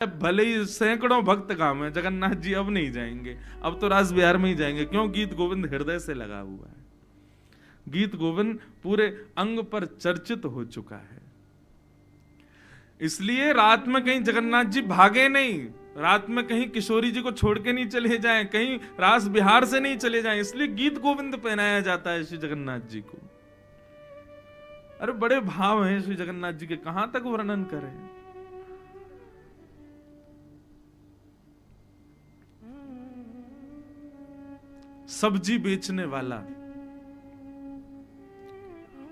भले ही सैकड़ों भक्त काम है, जगन्नाथ जी अब नहीं जाएंगे, अब तो रास बिहार में ही जाएंगे। क्यों? गीत गोविंद हृदय से लगा हुआ है, गीत गोविंद पूरे अंग पर चर्चित हो चुका है। इसलिए रात में कहीं जगन्नाथ जी भागे नहीं, रात में कहीं किशोरी जी को छोड़ के नहीं चले जाएं, कहीं रास बिहार से नहीं चले जाएं, इसलिए गीत गोविंद पहनाया जाता है श्री जगन्नाथ जी को। अरे बड़े भाव हैं श्री जगन्नाथ जी के, कहां तक वर्णन करें। सब्जी बेचने वाला,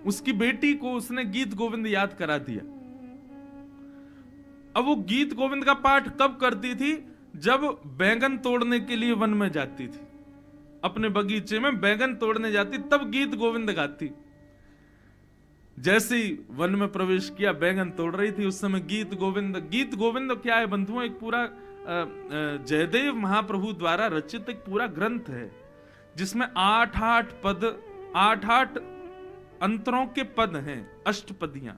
उसकी बेटी को उसने गीत गोविंद याद करा दिया। अब वो गीत गोविंद का पाठ कब करती थी? जब बैंगन तोड़ने के लिए वन में जाती थी, अपने बगीचे में बैंगन तोड़ने जाती, तब गीत गोविंद गाती। जैसे ही वन में प्रवेश किया, बैंगन तोड़ रही थी, उस समय गीत गोविंद। गीत गोविंद क्या है बंधुओं? एक पूरा जयदेव महाप्रभु द्वारा रचित एक पूरा ग्रंथ है, जिसमें 8-8 पद, 8-8 अंतरों के पद हैं, अष्टपदियां।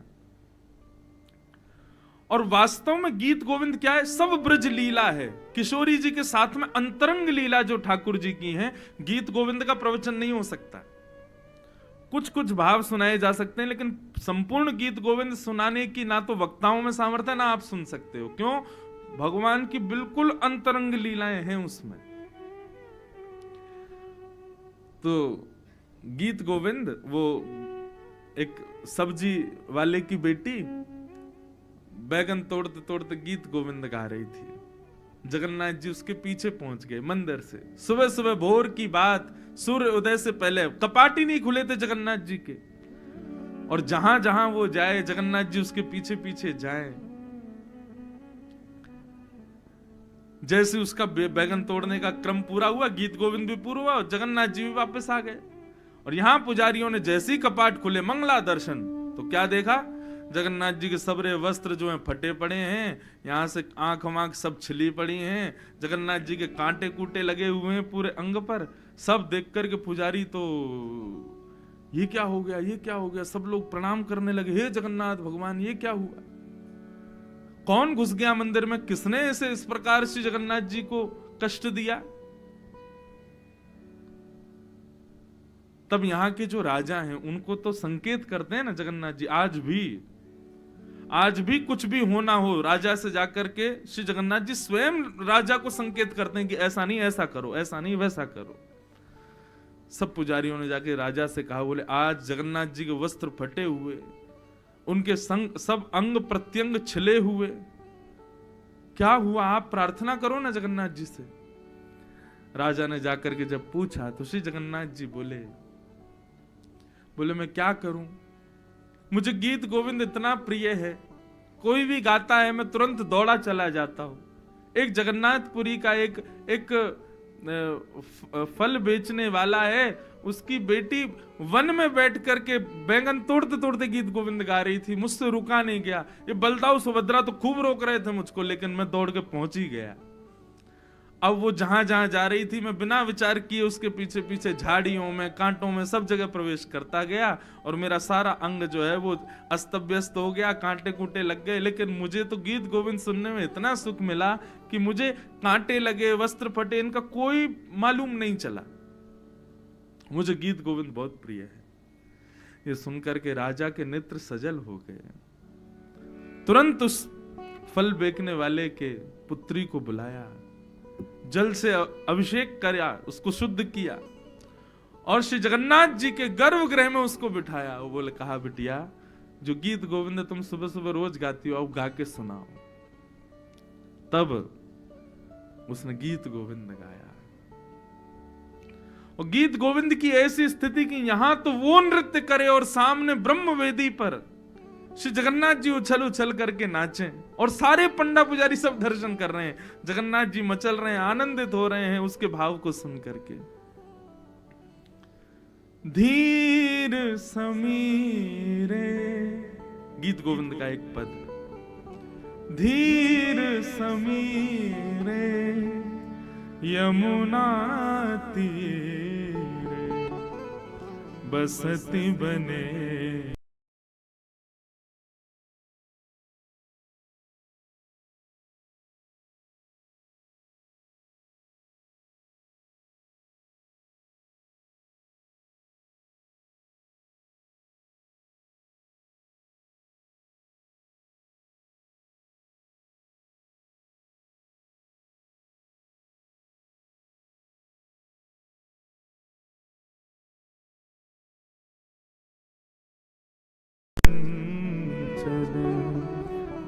और वास्तव में गीत गोविंद क्या है? सब ब्रज लीला है। किशोरी जी के साथ में अंतरंग लीला जो ठाकुर जी की है, गीत गोविंद का प्रवचन नहीं हो सकता। कुछ कुछ भाव सुनाए जा सकते हैं, लेकिन संपूर्ण गीत गोविंद सुनाने की ना तो वक्ताओं में सामर्थ्य, ना आप सुन सकते हो। क्यों? भगवान की बिल्कुल अंतरंग लीलाएं हैं उसमें। तो गीत गोविंद, वो एक सब्जी वाले की बेटी बैगन तोड़ते तोड़ते गीत गोविंद गा रही थी। जगन्नाथ जी उसके पीछे पहुंच गए मंदिर से। सुबह सुबह भोर की बात, सूर्य उदय से पहले, कपाट ही नहीं खुले थे जगन्नाथ जी के, और जहां जहां वो जाए जगन्नाथ जी उसके पीछे पीछे जाए। जैसे उसका बैगन तोड़ने का क्रम पूरा हुआ, गीत गोविंद भी पूरा हुआ, और जगन्नाथ जी भी वापस आ गए। और यहां पुजारियों ने जैसे ही कपाट खुले, मंगला दर्शन, तो क्या देखा? जगन्नाथ जी के सबरे वस्त्र जो हैं फटे पड़े हैं, यहां से आंख वाँख सब छिली पड़ी हैं, जगन्नाथ जी के कांटे कूटे लगे हुए हैं पूरे अंग पर। सब देख करके पुजारी तो ये क्या हो गया, ये क्या हो गया, सब लोग प्रणाम करने लगे, हे जगन्नाथ भगवान ये क्या हुआ? कौन घुस गया मंदिर में? किसने ऐसे इस प्रकार से जगन्नाथ जी को कष्ट दिया? तब यहाँ के जो राजा हैं उनको तो संकेत करते हैं ना जगन्नाथ जी। आज भी कुछ भी होना हो, राजा से जाकर के श्री जगन्नाथ जी स्वयं राजा को संकेत करते हैं कि ऐसा नहीं ऐसा करो, ऐसा नहीं वैसा करो। सब पुजारियों ने जाके राजा से कहा, बोले आज जगन्नाथ जी के वस्त्र फटे हुए, उनके संग सब अंग प्रत्यंग छिले हुए, क्या हुआ? आप प्रार्थना करो ना जगन्नाथ जी से। राजा ने जाकर के जब पूछा तो श्री जगन्नाथ जी बोले मैं क्या करूं? मुझे गीत गोविंद इतना प्रिय है, कोई भी गाता है मैं तुरंत दौड़ा चला जाता हूं। एक जगन्नाथपुरी का एक फल बेचने वाला है, उसकी बेटी वन में बैठ करके बैंगन तोड़ते तोड़ते गीत गोविंद गा रही थी, मुझसे रुका नहीं गया। ये बलदाऊ सुभद्रा तो खूब रोक रहे थे मुझको, लेकिन मैं दौड़ के पहुंच ही गया। अब वो जहां जहां जा रही थी, मैं बिना विचार किए उसके पीछे पीछे झाड़ियों में, कांटों में, सब जगह प्रवेश करता गया, और मेरा सारा अंग जो है वो अस्त व्यस्त हो गया, कांटे कूटे लग गए। लेकिन मुझे तो गीत गोविंद सुनने में इतना सुख मिला कि मुझे कांटे लगे, वस्त्र फटे, इनका कोई मालूम नहीं चला। मुझे गीत गोविंद बहुत प्रिय है। ये सुनकर के राजा के नेत्र सजल हो गए। तुरंत उस फल बेचने वाले के पुत्री को बुलाया, जल से अभिषेक किया, उसको शुद्ध किया, और श्री जगन्नाथ जी के गर्भगृह में उसको बिठाया। वो बोले, कहा बिटिया, जो गीत गोविंद तुम सुबह सुबह रोज गाती हो, अब गा के सुनाओ। तब उसने गीत गोविंद गाया। और गीत गोविंद की ऐसी स्थिति कि यहां तो वो नृत्य करे और सामने ब्रह्म वेदी पर श्री जगन्नाथ जी उछल उछल करके नाचे, और सारे पंडा पुजारी सब दर्शन कर रहे हैं। जगन्नाथ जी मचल रहे हैं, आनंदित हो रहे हैं उसके भाव को सुन करके। धीर समीरे, गीत गोविंद का एक पद, धीर समीरे यमुना तीरे बसती बने।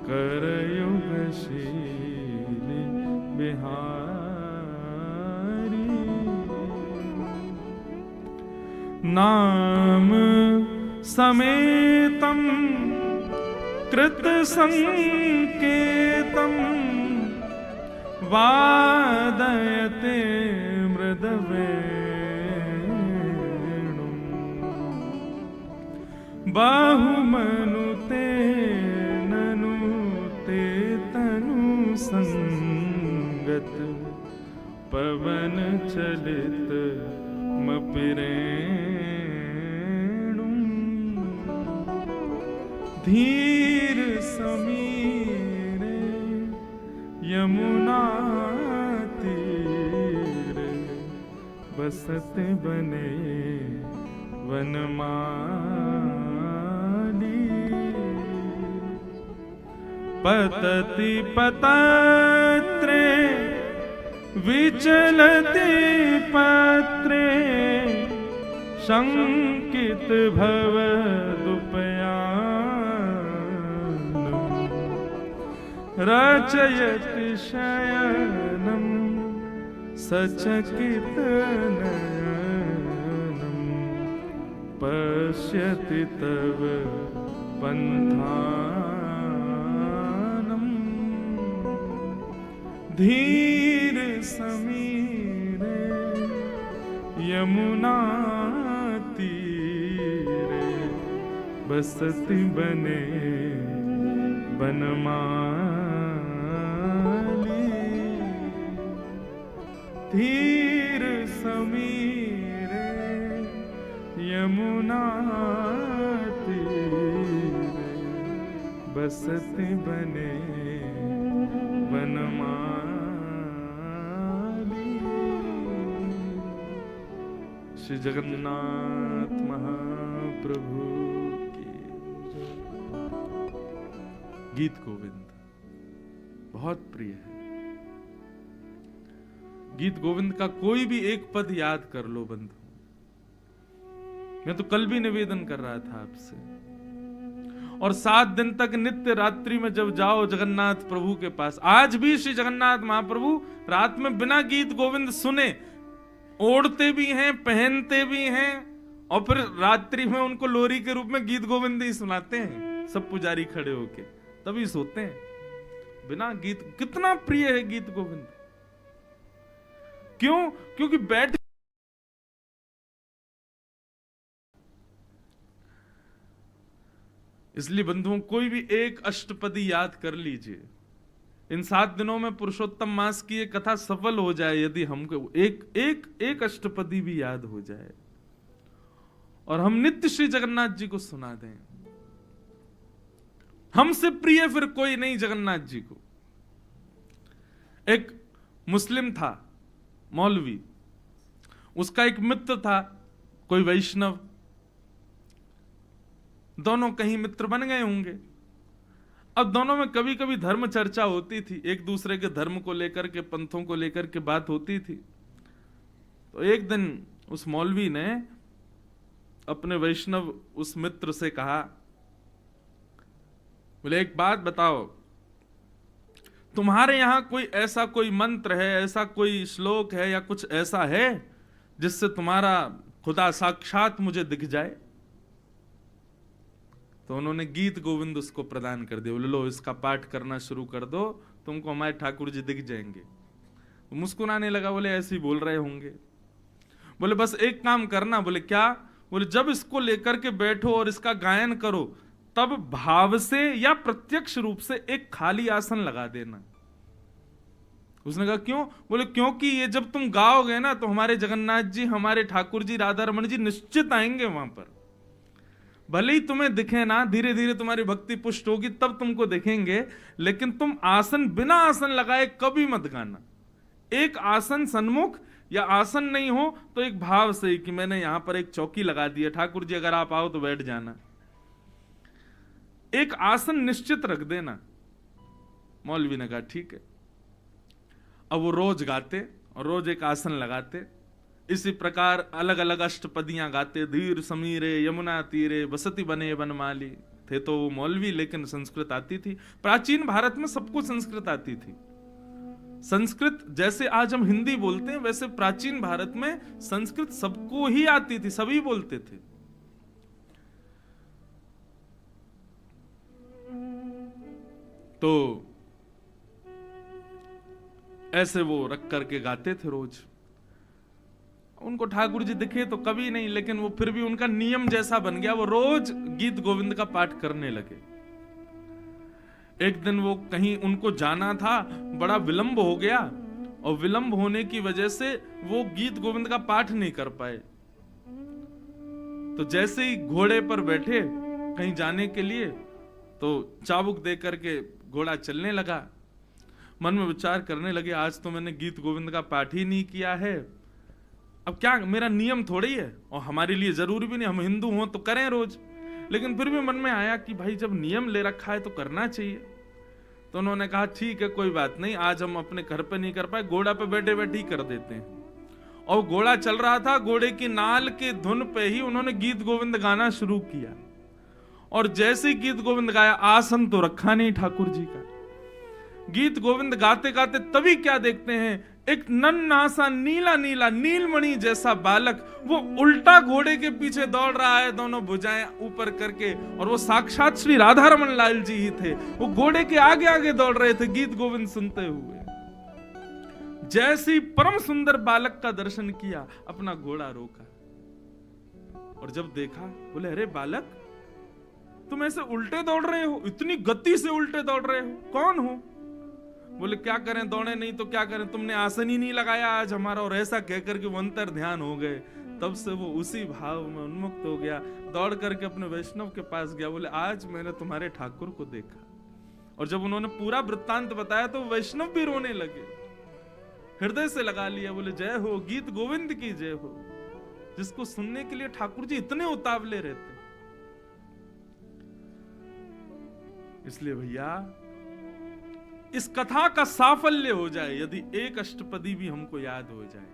करयुगशील बिहारी। नाम समेतं कृत संकेतं वादयते मृदवेणुं। बाहुमनुते ननुते तनु संगत पवन चलित मपिरेणुं। धीर समीरे यमुना तीर बसत बने वनमाली। पतति पतत्रे विचलति पत्रे शंकित भवदुपयानम्। रचयति शयनं सचकित नयनं पश्यति तव पन्थानम्। धीर समीरे यमुना तीरे बसति बने बनमाली। धीर समीरे यमुना तीरे बसति बने वनमाली। श्री जगन्नाथ महाप्रभु की जय। गीत गोविंद बहुत प्रिय है। गीत गोविंद का कोई भी एक पद याद कर लो बंधु। मैं तो कल भी निवेदन कर रहा था आपसे, और 7 दिन तक नित्य रात्रि में जब जाओ जगन्नाथ प्रभु के पास, आज भी श्री जगन्नाथ महाप्रभु रात में बिना गीत गोविंद सुने ओढ़ते भी हैं, पहनते भी हैं, और फिर रात्रि में उनको लोरी के रूप में गीत गोविंद ही सुनाते हैं। सब पुजारी खड़े होके तभी सोते हैं बिना गीत। कितना प्रिय है गीत गोविंद। क्यों? क्योंकि बैठ इसलिए बंधुओं कोई भी एक अष्टपदी याद कर लीजिए। इन 7 दिनों में पुरुषोत्तम मास की ये कथा सफल हो जाए यदि हमको एक अष्टपदी भी याद हो जाए और हम नित्य श्री जगन्नाथ जी को सुना दें। हमसे प्रिय फिर कोई नहीं जगन्नाथ जी को। एक मुस्लिम था मौलवी, उसका एक मित्र था कोई वैष्णव, दोनों कहीं मित्र बन गए होंगे। अब दोनों में कभी कभी धर्म चर्चा होती थी, एक दूसरे के धर्म को लेकर के, पंथों को लेकर के बात होती थी। तो एक दिन उस मौलवी ने अपने वैष्णव उस मित्र से कहा, बोले एक बात बताओ, तुम्हारे यहां कोई ऐसा कोई मंत्र है, ऐसा कोई श्लोक है या कुछ ऐसा है जिससे तुम्हारा खुदा साक्षात मुझे दिख जाए? तो उन्होंने गीत गोविंद उसको प्रदान कर दिया। बोले लो इसका पाठ करना शुरू कर दो, तुमको हमारे ठाकुर जी दिख जाएंगे। तो मुस्कुराने लगा, बोले ऐसे ही बोल रहे होंगे। बोले बस एक काम करना। बोले क्या? बोले जब इसको लेकर के बैठो और इसका गायन करो तब भाव से या प्रत्यक्ष रूप से एक खाली आसन लगा देना। उसने कहा क्यों? बोले क्योंकि ये जब तुम गाओगे ना तो हमारे जगन्नाथ जी, हमारे ठाकुर जी, राधा रमन जी निश्चित आएंगे वहां पर। भले ही तुम्हें दिखे ना, धीरे धीरे तुम्हारी भक्ति पुष्ट होगी तब तुमको देखेंगे, लेकिन तुम आसन बिना आसन लगाए कभी मत गाना। एक आसन सन्मुख या आसन नहीं हो तो एक भाव से कि मैंने यहां पर एक चौकी लगा दी है, ठाकुर जी अगर आप आओ तो बैठ जाना। एक आसन निश्चित रख देना। मौलवी ने कहा ठीक है। अब वो रोज गाते और रोज एक आसन लगाते। इसी प्रकार अलग अलग अष्टपदियां गाते। धीर समीरे यमुना तीरे बसती बने बनमाली थे तो वो मौलवी, लेकिन संस्कृत आती थी। प्राचीन भारत में सबको संस्कृत आती थी। संस्कृत जैसे आज हम हिंदी बोलते हैं, वैसे प्राचीन भारत में संस्कृत सबको ही आती थी, सभी बोलते थे। तो ऐसे वो रख करके गाते थे रोज। उनको ठाकुर जी दिखे तो कभी नहीं, लेकिन वो फिर भी उनका नियम जैसा बन गया, वो रोज गीत गोविंद का पाठ करने लगे। एक दिन वो कहीं उनको जाना था, बड़ा विलंब हो गया, और विलंब होने की वजह से वो गीत गोविंद का पाठ नहीं कर पाए। तो जैसे ही घोड़े पर बैठे कहीं जाने के लिए, तो चाबुक दे करके घोड़ा चलने लगा। मन में विचार करने लगे, आज तो मैंने गीत गोविंद का पाठ ही नहीं किया है, अब क्या, मेरा नियम थोड़ी है, और हमारे लिए जरूरी भी नहीं, हम हिंदू हों तो करें रोज। लेकिन फिर भी मन में आया कि भाई जब नियम ले रखा है तो करना चाहिए। तो उन्होंने कहा ठीक है, कोई बात नहीं, आज हम अपने घर पे नहीं कर पाए, घोड़ा पे बैठे बैठे ही कर देते हैं। और घोड़ा चल रहा था, घोड़े की नाल के धुन पे ही उन्होंने गीत गोविंद गाना शुरू किया। और जैसे ही गीत गोविंद गाया, आसन तो रखा नहीं ठाकुर जी का। गीत गोविंद गाते गाते तभी क्या देखते हैं, एक नन्हा सा नीला नीला नीलमणि जैसा बालक वो उल्टा घोड़े के पीछे दौड़ रहा है, दोनों भुजाएं ऊपर करके, और वो साक्षात श्री राधा रमन लाल जी ही थे। वो घोड़े के आगे आगे दौड़ रहे थे गीत गोविंद सुनते हुए। जैसी परम सुंदर बालक का दर्शन किया, अपना घोड़ा रोका, और जब देखा, बोले अरे बालक, तुम ऐसे उल्टे दौड़ रहे हो, इतनी गति से उल्टे दौड़ रहे हो, कौन हो? बोले क्या करें, दौड़े नहीं तो क्या करें, तुमने आसन ही नहीं लगाया आज हमारा। और ऐसा कहकर के वो अंतर ध्यान हो गए। तब से वो उसी भाव में उन्मुक्त हो गया, दौड़ करके अपने वैष्णव के पास गया। बोले आज मैंने तुम्हारे ठाकुर को देखा। और जब उन्होंने पूरा वृत्तांत बताया तो वैष्णव भी रोने लगे, हृदय से लगा लिया। बोले जय हो, गीत गोविंद की जय हो, जिसको सुनने के लिए ठाकुर जी इतने उतावले रहते। इसलिए भैया इस कथा का साफल्य हो जाए यदि एक अष्टपदी भी हमको याद हो जाए,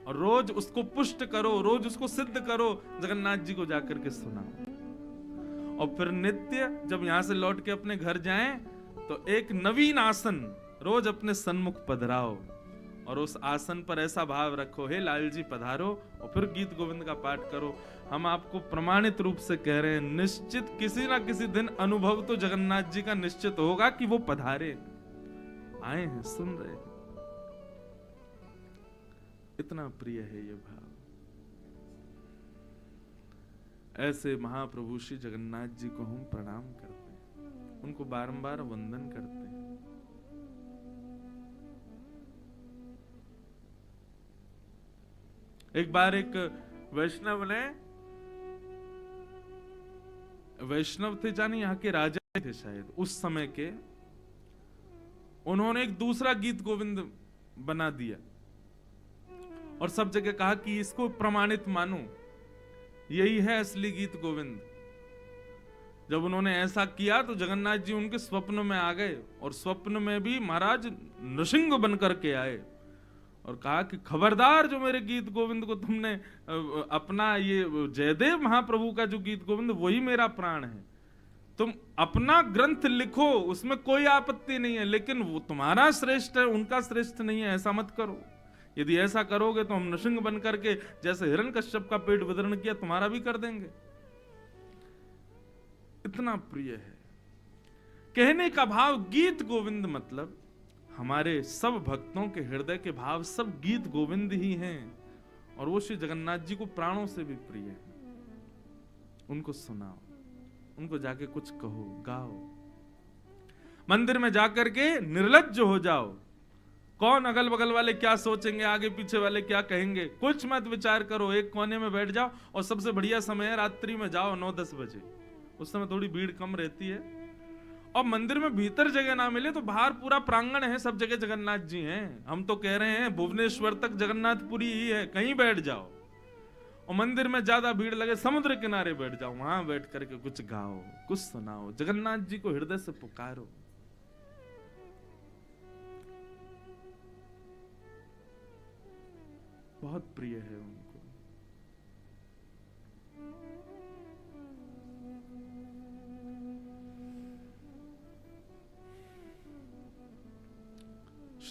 और रोज उसको पुष्ट करो, रोज उसको सिद्ध करो, जगन्नाथ जी को जाकर के सुनाओ। और फिर नित्य जब यहां से लौट के अपने घर जाएं तो एक नवीन आसन रोज अपने सन्मुख पधराओ, और उस आसन पर ऐसा भाव रखो, हे लाल जी पधारो, और फिर गीत गोविंद का पाठ करो। हम आपको प्रमाणित रूप से कह रहे हैं, निश्चित किसी ना किसी दिन अनुभव तो जगन्नाथ जी का निश्चित होगा कि वो पधारे, आए हैं, सुन रहे हैं। इतना प्रिय है ये भाव। ऐसे महाप्रभु श्री जगन्नाथ जी को हम प्रणाम करते हैं, उनको बारंबार वंदन करते हैं। एक बार एक वैष्णव थे, जाने यहाँ के राजा थे शायद उस समय के, उन्होंने एक दूसरा गीत गोविंद बना दिया और सब जगह कहा कि इसको प्रमाणित मानो, यही है असली गीत गोविंद। जब उन्होंने ऐसा किया तो जगन्नाथ जी उनके स्वप्न में आ गए, और स्वप्न में भी महाराज नृसिंह बनकर के आए और कहा कि खबरदार, जो मेरे गीत गोविंद को तुमने अपना, ये जयदेव महाप्रभु का जो गीत गोविंद वही मेरा प्राण है, तुम अपना ग्रंथ लिखो, उसमें कोई आपत्ति नहीं है, लेकिन वो तुम्हारा श्रेष्ठ है, उनका श्रेष्ठ नहीं है, ऐसा मत करो। यदि ऐसा करोगे तो हम नृसिंह बन करके, जैसे हिरण्यकश्यप का पेट विदरण किया, तुम्हारा भी कर देंगे। इतना प्रिय है। कहने का भाव गीत गोविंद मतलब हमारे सब भक्तों के हृदय के भाव सब गीत गोविंद ही हैं, और वो श्री जगन्नाथ जी को प्राणों से भी प्रिय है। उनको सुनाओ, उनको जाके कुछ कहो, गाओ। मंदिर में जाकर के निर्लज्ज हो जाओ। कौन अगल बगल वाले क्या सोचेंगे, आगे पीछे वाले क्या कहेंगे, कुछ मत विचार करो, एक कोने में बैठ जाओ। और सबसे बढ़िया समय है रात्रि में जाओ, 9-10 बजे, उस समय थोड़ी भीड़ कम रहती है। और मंदिर में भीतर जगह ना मिले तो बाहर पूरा प्रांगण है, सब जगह जगन्नाथ जी हैं। हम तो कह रहे हैं भुवनेश्वर तक जगन्नाथपुरी ही है, कहीं बैठ जाओ। और मंदिर में ज्यादा भीड़ लगे, समुद्र किनारे बैठ जाओ, वहां बैठ करके कुछ गाओ, कुछ सुनाओ, जगन्नाथ जी को हृदय से पुकारो। बहुत प्रिय है उनको।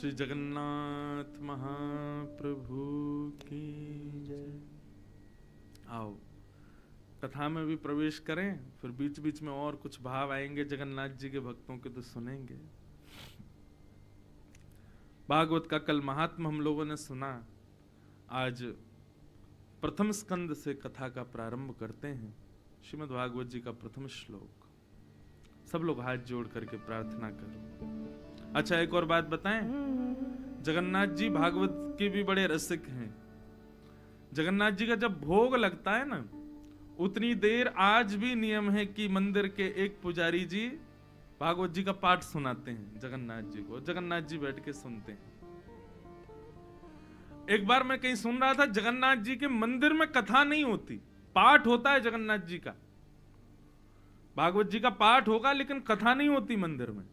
श्री जगन्नाथ महाप्रभु की जय। आओ कथा में भी प्रवेश करें, फिर बीच बीच में और कुछ भाव आएंगे जगन्नाथ जी के भक्तों के तो सुनेंगे। भागवत का कल महात्मा हम लोगों ने सुना, आज प्रथम स्कंद से कथा का प्रारंभ करते हैं। श्रीमद् भागवत जी का प्रथम श्लोक, सब लोग हाथ जोड़ करके प्रार्थना करो। अच्छा एक और बात बताएं, जगन्नाथ जी भागवत के भी बड़े रसिक हैं। जगन्नाथ जी का जब भोग लगता है ना, उतनी देर आज भी नियम है कि मंदिर के एक पुजारी जी भागवत जी का पाठ सुनाते हैं जगन्नाथ जी को, जगन्नाथ जी बैठ के सुनते हैं। एक बार मैं कहीं सुन रहा था, जगन्नाथ जी के मंदिर में कथा नहीं होती, पाठ होता है जगन्नाथ जी का। भागवत जी का पाठ होगा लेकिन कथा नहीं होती मंदिर में।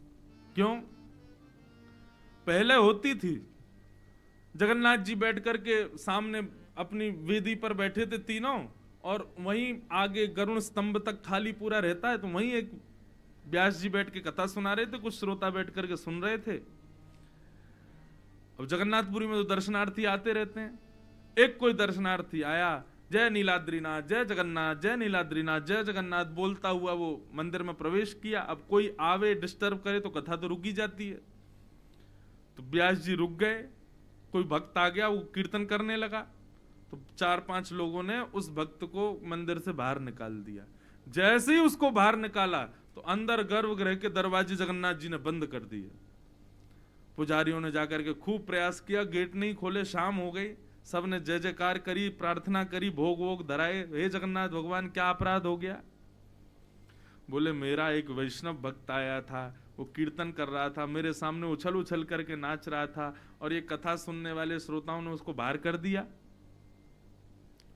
क्यों? पहले होती थी, जगन्नाथ जी बैठ करके सामने अपनी वेदी पर बैठे थे तीनों, और वहीं आगे गरुड़ स्तंभ तक खाली पूरा रहता है, तो वहीं एक व्यास जी बैठ के कथा सुना रहे थे, कुछ श्रोता बैठ करके सुन रहे थे। अब जगन्नाथपुरी में तो दर्शनार्थी आते रहते हैं। एक कोई दर्शनार्थी आया, जय नीलाद्रीनाथ, जय जगन्नाथ, जय नीलाद्रीनाथ, जय जगन्नाथ बोलता हुआ वो मंदिर में प्रवेश किया। अब कोई आवे डिस्टर्ब करे तो कथा तो रुकी जाती है, तो व्यास जी रुक गए। कोई भक्त आ गया, वो कीर्तन करने लगा, तो 4-5 लोगों ने उस भक्त को मंदिर से बाहर निकाल दिया। जैसे ही उसको बाहर निकाला तो अंदर गर्भगृह के दरवाजे जगन्नाथ जी ने बंद कर दिए। पुजारियों ने जाकर के खूब प्रयास किया, गेट नहीं खोले, शाम हो गई, सबने जय जयकार करी, प्रार्थना करी, भोग वोग धराए। हे जगन्नाथ भगवान क्या अपराध हो गया? बोले मेरा एक वैष्णव भक्त आया था, वो कीर्तन कर रहा था, मेरे सामने उछल उछल करके नाच रहा था, और ये कथा सुनने वाले श्रोताओं ने उसको बाहर कर दिया।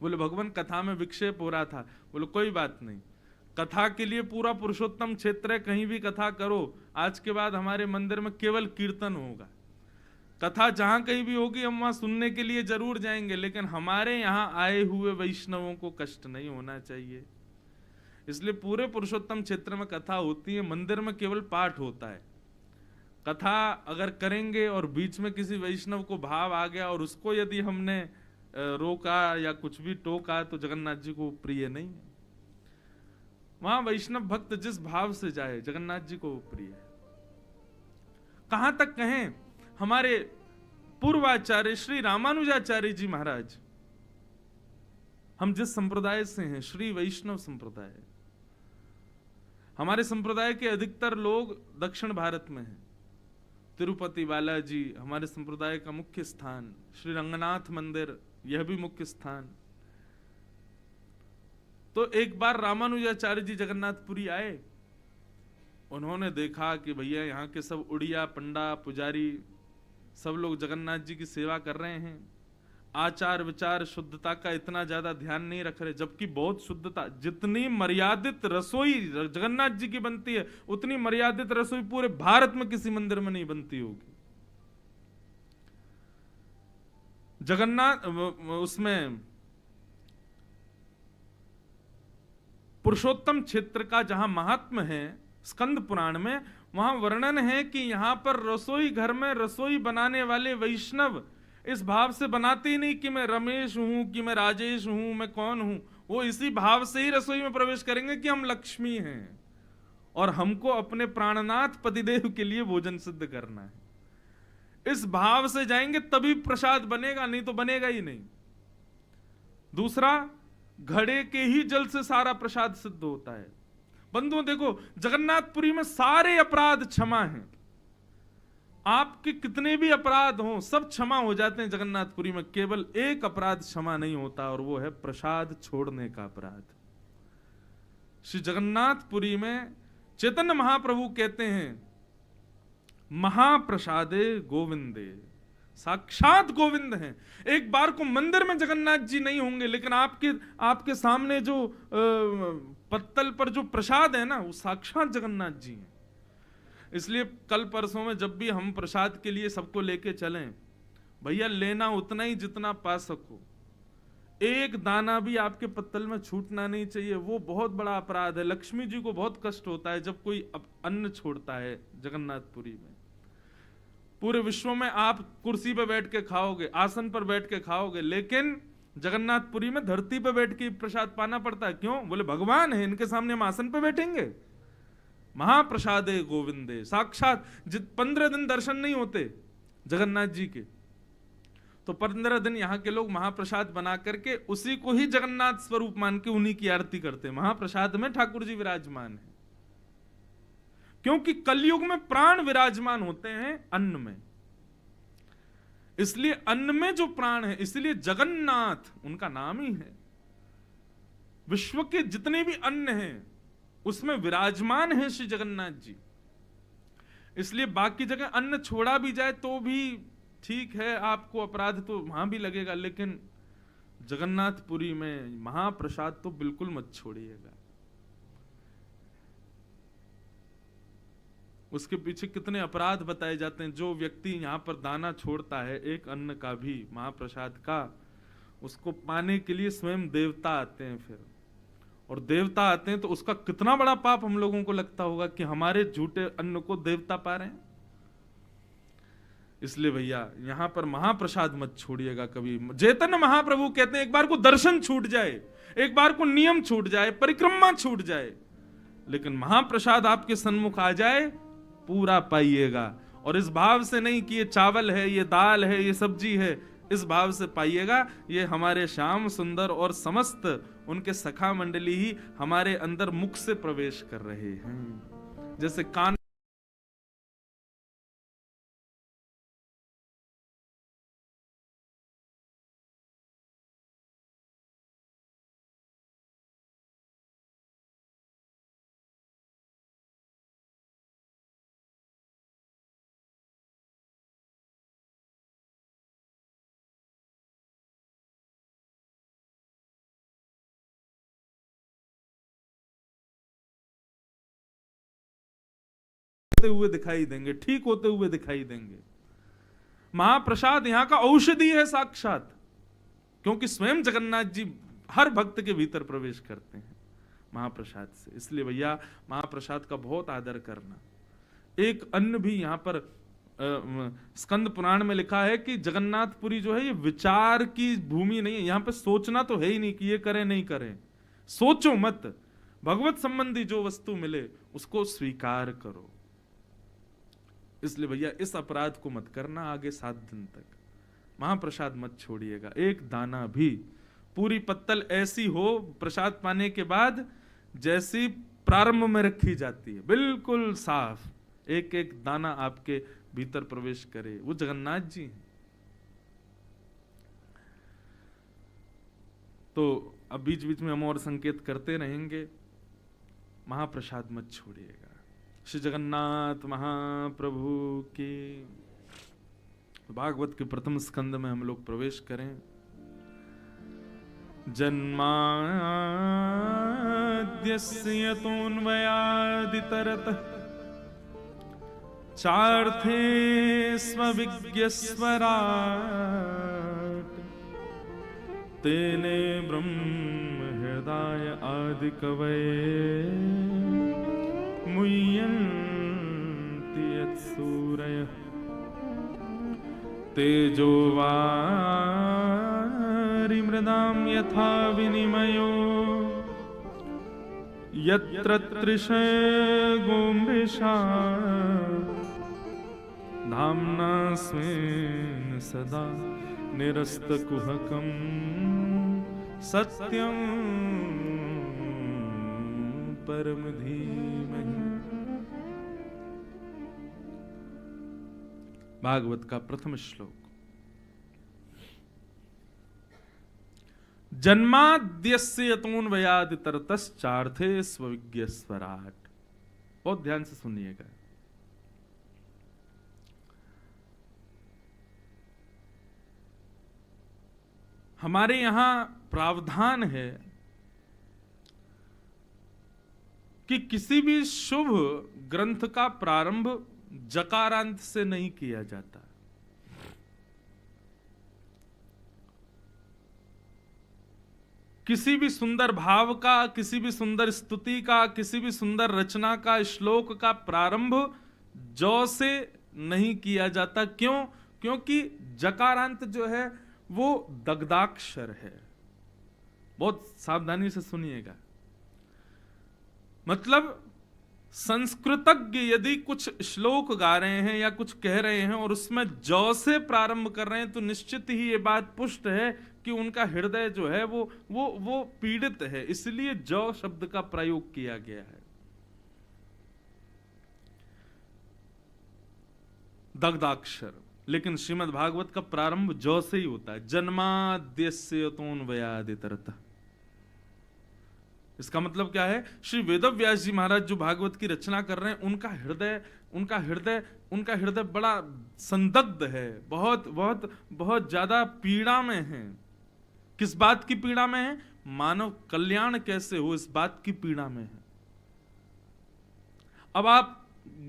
बोले भगवान कथा में विक्षेप हो रहा था। बोले कोई बात नहीं, कथा के लिए पूरा पुरुषोत्तम क्षेत्र है, कहीं भी कथा करो। आज के बाद हमारे मंदिर में केवल कीर्तन होगा। कथा जहां कहीं भी होगी हम वहां सुनने के लिए जरूर जाएंगे, लेकिन हमारे यहाँ आए हुए वैष्णवों को कष्ट नहीं होना चाहिए। इसलिए पूरे पुरुषोत्तम क्षेत्र में कथा होती है, मंदिर में केवल पाठ होता है। कथा अगर करेंगे और बीच में किसी वैष्णव को भाव आ गया और उसको यदि हमने रोका या कुछ भी टोका तो जगन्नाथ जी को प्रिय नहीं है। वहां वैष्णव भक्त जिस भाव से जाए जगन्नाथ जी को प्रिय है। कहां तक कहें, हमारे पूर्वाचार्य श्री रामानुजाचार्य जी महाराज, हम जिस संप्रदाय से हैं, श्री वैष्णव संप्रदाय, हमारे संप्रदाय के अधिकतर लोग दक्षिण भारत में हैं। तिरुपति बालाजी हमारे संप्रदाय का मुख्य स्थान, श्री रंगनाथ मंदिर यह भी मुख्य स्थान। तो एक बार रामानुजाचार्य जी जगन्नाथपुरी आए, उन्होंने देखा कि भैया यहाँ के सब उड़िया पंडा पुजारी सब लोग जगन्नाथ जी की सेवा कर रहे हैं, आचार विचार शुद्धता का इतना ज्यादा ध्यान नहीं रख रहे, जबकि बहुत शुद्धता, जितनी मर्यादित रसोई जगन्नाथ जी की बनती है उतनी मर्यादित रसोई पूरे भारत में किसी मंदिर में नहीं बनती होगी। जगन्नाथ उसमें पुरुषोत्तम क्षेत्र का जहां महात्म्य है स्कंद पुराण में, वहां वर्णन है कि यहां पर रसोई घर में रसोई बनाने वाले वैष्णव इस भाव से बनाते ही नहीं कि मैं रमेश हूं, कि मैं राजेश हूं, मैं कौन हूं। वो इसी भाव से ही रसोई में प्रवेश करेंगे कि हम लक्ष्मी हैं और हमको अपने प्राणनाथ पतिदेव के लिए भोजन सिद्ध करना है। इस भाव से जाएंगे तभी प्रसाद बनेगा, नहीं तो बनेगा ही नहीं। दूसरा, घड़े के ही जल से सारा प्रसाद सिद्ध होता है। बंधुओं देखो, जगन्नाथपुरी में सारे अपराध क्षमा हैं। आपके कितने भी अपराध हों सब क्षमा हो जाते हैं जगन्नाथपुरी में। केवल एक अपराध क्षमा नहीं होता, और वो है प्रसाद छोड़ने का अपराध। श्री जगन्नाथपुरी में चैतन्य महाप्रभु कहते हैं, महाप्रसादे गोविंदे, साक्षात गोविंद हैं। एक बार को मंदिर में जगन्नाथ जी नहीं होंगे, लेकिन आपके सामने जो पत्तल पर जो प्रसाद है ना, वो साक्षात जगन्नाथ जी हैं। इसलिए कल परसों में जब भी हम प्रसाद के लिए सबको लेके चलें, भैया लेना उतना ही जितना पा सको। एक दाना भी आपके पत्तल में छूटना नहीं चाहिए। वो बहुत बड़ा अपराध है। लक्ष्मी जी को बहुत कष्ट होता है जब कोई अन्न छोड़ता है जगन्नाथपुरी में। पूरे विश्व में आप कुर्सी पे बैठ के खाओगे, आसन पर बैठ के खाओगे, लेकिन जगन्नाथपुरी में धरती पे बैठ के प्रसाद पाना पड़ता है। क्यों? बोले भगवान है, इनके सामने हम आसन पे बैठेंगे। महाप्रसादे गोविंदे, साक्षात 15 दिन दर्शन नहीं होते जगन्नाथ जी के, तो 15 दिन यहाँ के लोग महाप्रसाद बना करके उसी को ही जगन्नाथ स्वरूप मान के उन्हीं की आरती करते हैं। महाप्रसाद में ठाकुर जी विराजमान है, क्योंकि कलयुग में प्राण विराजमान होते हैं अन्न में, इसलिए अन्न में जो प्राण है, इसलिए जगन्नाथ उनका नाम ही है। विश्व के जितने भी अन्न हैं उसमें विराजमान है श्री जगन्नाथ जी, इसलिए बाकी जगह अन्न छोड़ा भी जाए तो भी ठीक है, आपको अपराध तो वहां भी लगेगा, लेकिन जगन्नाथपुरी में महाप्रसाद तो बिल्कुल मत छोड़िएगा। उसके पीछे कितने अपराध बताए जाते हैं। जो व्यक्ति यहां पर दाना छोड़ता है एक अन्न का भी, महाप्रसाद का, उसको पाने के लिए स्वयं देवता आते हैं फिर, और देवता आते हैं तो उसका कितना बड़ा पाप हम लोगों को लगता होगा कि हमारे झूठे अन्न को देवता पा रहे हैं। इसलिए भैया यहां पर महाप्रसाद मत छोड़िएगा कभी। चैतन्य महाप्रभु कहते हैं एक बार को दर्शन छूट जाए, एक बार को नियम छूट जाए, परिक्रमा छूट जाए, लेकिन महाप्रसाद आपके सन्मुख आ जाए पूरा पाइएगा। और इस भाव से नहीं कि ये चावल है, ये दाल है, ये सब्जी है, इस भाव से पाइएगा ये हमारे श्याम सुंदर और समस्त उनके सखा मंडली ही हमारे अंदर मुख से प्रवेश कर रहे हैं। जैसे कान होते हुए दिखाई देंगे, ठीक होते हुए दिखाई देंगे। महाप्रसाद यहाँ का औषधि है साक्षात, क्योंकि स्वयं जगन्नाथ जी हर भक्त के भीतर प्रवेश करते हैं महाप्रसाद से। इसलिए भैया महाप्रसाद का बहुत आदर करना। एक अन्न भी यहाँ पर स्कंद पुराण में लिखा है कि जगन्नाथपुरी जो है ये विचार की भूमि नहीं है, यहाँ पे सोचना तो है ही नहीं कि ये करें नहीं करें, सोचो मत। भगवत संबंधी जो वस्तु मिले उसको स्वीकार करो। इसलिए भैया इस अपराध को मत करना आगे 7 दिन तक। महाप्रसाद मत छोड़िएगा एक दाना भी। पूरी पत्तल ऐसी हो प्रसाद पाने के बाद जैसी प्रारंभ में रखी जाती है, बिल्कुल साफ, एक एक दाना आपके भीतर प्रवेश करे, वो जगन्नाथ जी हैं। तो अब बीच बीच में हम और संकेत करते रहेंगे। महाप्रसाद मत छोड़िएगा। श्री जगन्नाथ महाप्रभु की भागवत के प्रथम स्कंद में हम लोग प्रवेश करें। जन्माद्यस्य यतोऽन्वयादितरतः चार्थे स्वविज्ञस्वराट् तेने ब्रह्म हृदय आदि कवये मुह्यन्ति यत्सूरयः तेजो वारिमृदां यथा विनिमयो यत्र त्रिशैर्गो मृषा धाम्ना स्वेन सदा निरस्तकुहकं सत्यं परम धीमहि। भागवत का प्रथम श्लोक। जन्माद्यस्य यतोऽन्वयादितरतश्चार्थे स्वविज्ञस्वराट्। बहुत ध्यान से सुनिएगा। हमारे यहां प्रावधान है कि किसी भी शुभ ग्रंथ का प्रारंभ जकारांत से नहीं किया जाता। किसी भी सुंदर भाव का, किसी भी सुंदर स्तुति का, किसी भी सुंदर रचना का, श्लोक का प्रारंभ जौ से नहीं किया जाता। क्यों? क्योंकि जकारांत जो है वो दग्धाक्षर है। बहुत सावधानी से सुनिएगा। मतलब संस्कृतज्ञ यदि कुछ श्लोक गा रहे हैं या कुछ कह रहे हैं और उसमें जौ से प्रारंभ कर रहे हैं, तो निश्चित ही ये बात पुष्ट है कि उनका हृदय जो है वो पीड़ित है, इसलिए जौ शब्द का प्रयोग किया गया है। दग्धाक्षर। लेकिन श्रीमद् भागवत का प्रारंभ जौ से ही होता है। जन्माद्यस्य तोन्वयादितरतः। इसका मतलब क्या है? श्री वेदव्यास जी महाराज जो भागवत की रचना कर रहे हैं, उनका हृदय बड़ा संदिग्ध है, बहुत बहुत बहुत ज्यादा पीड़ा में है। किस बात की पीड़ा में है? मानव कल्याण कैसे हो, इस बात की पीड़ा में है। अब आप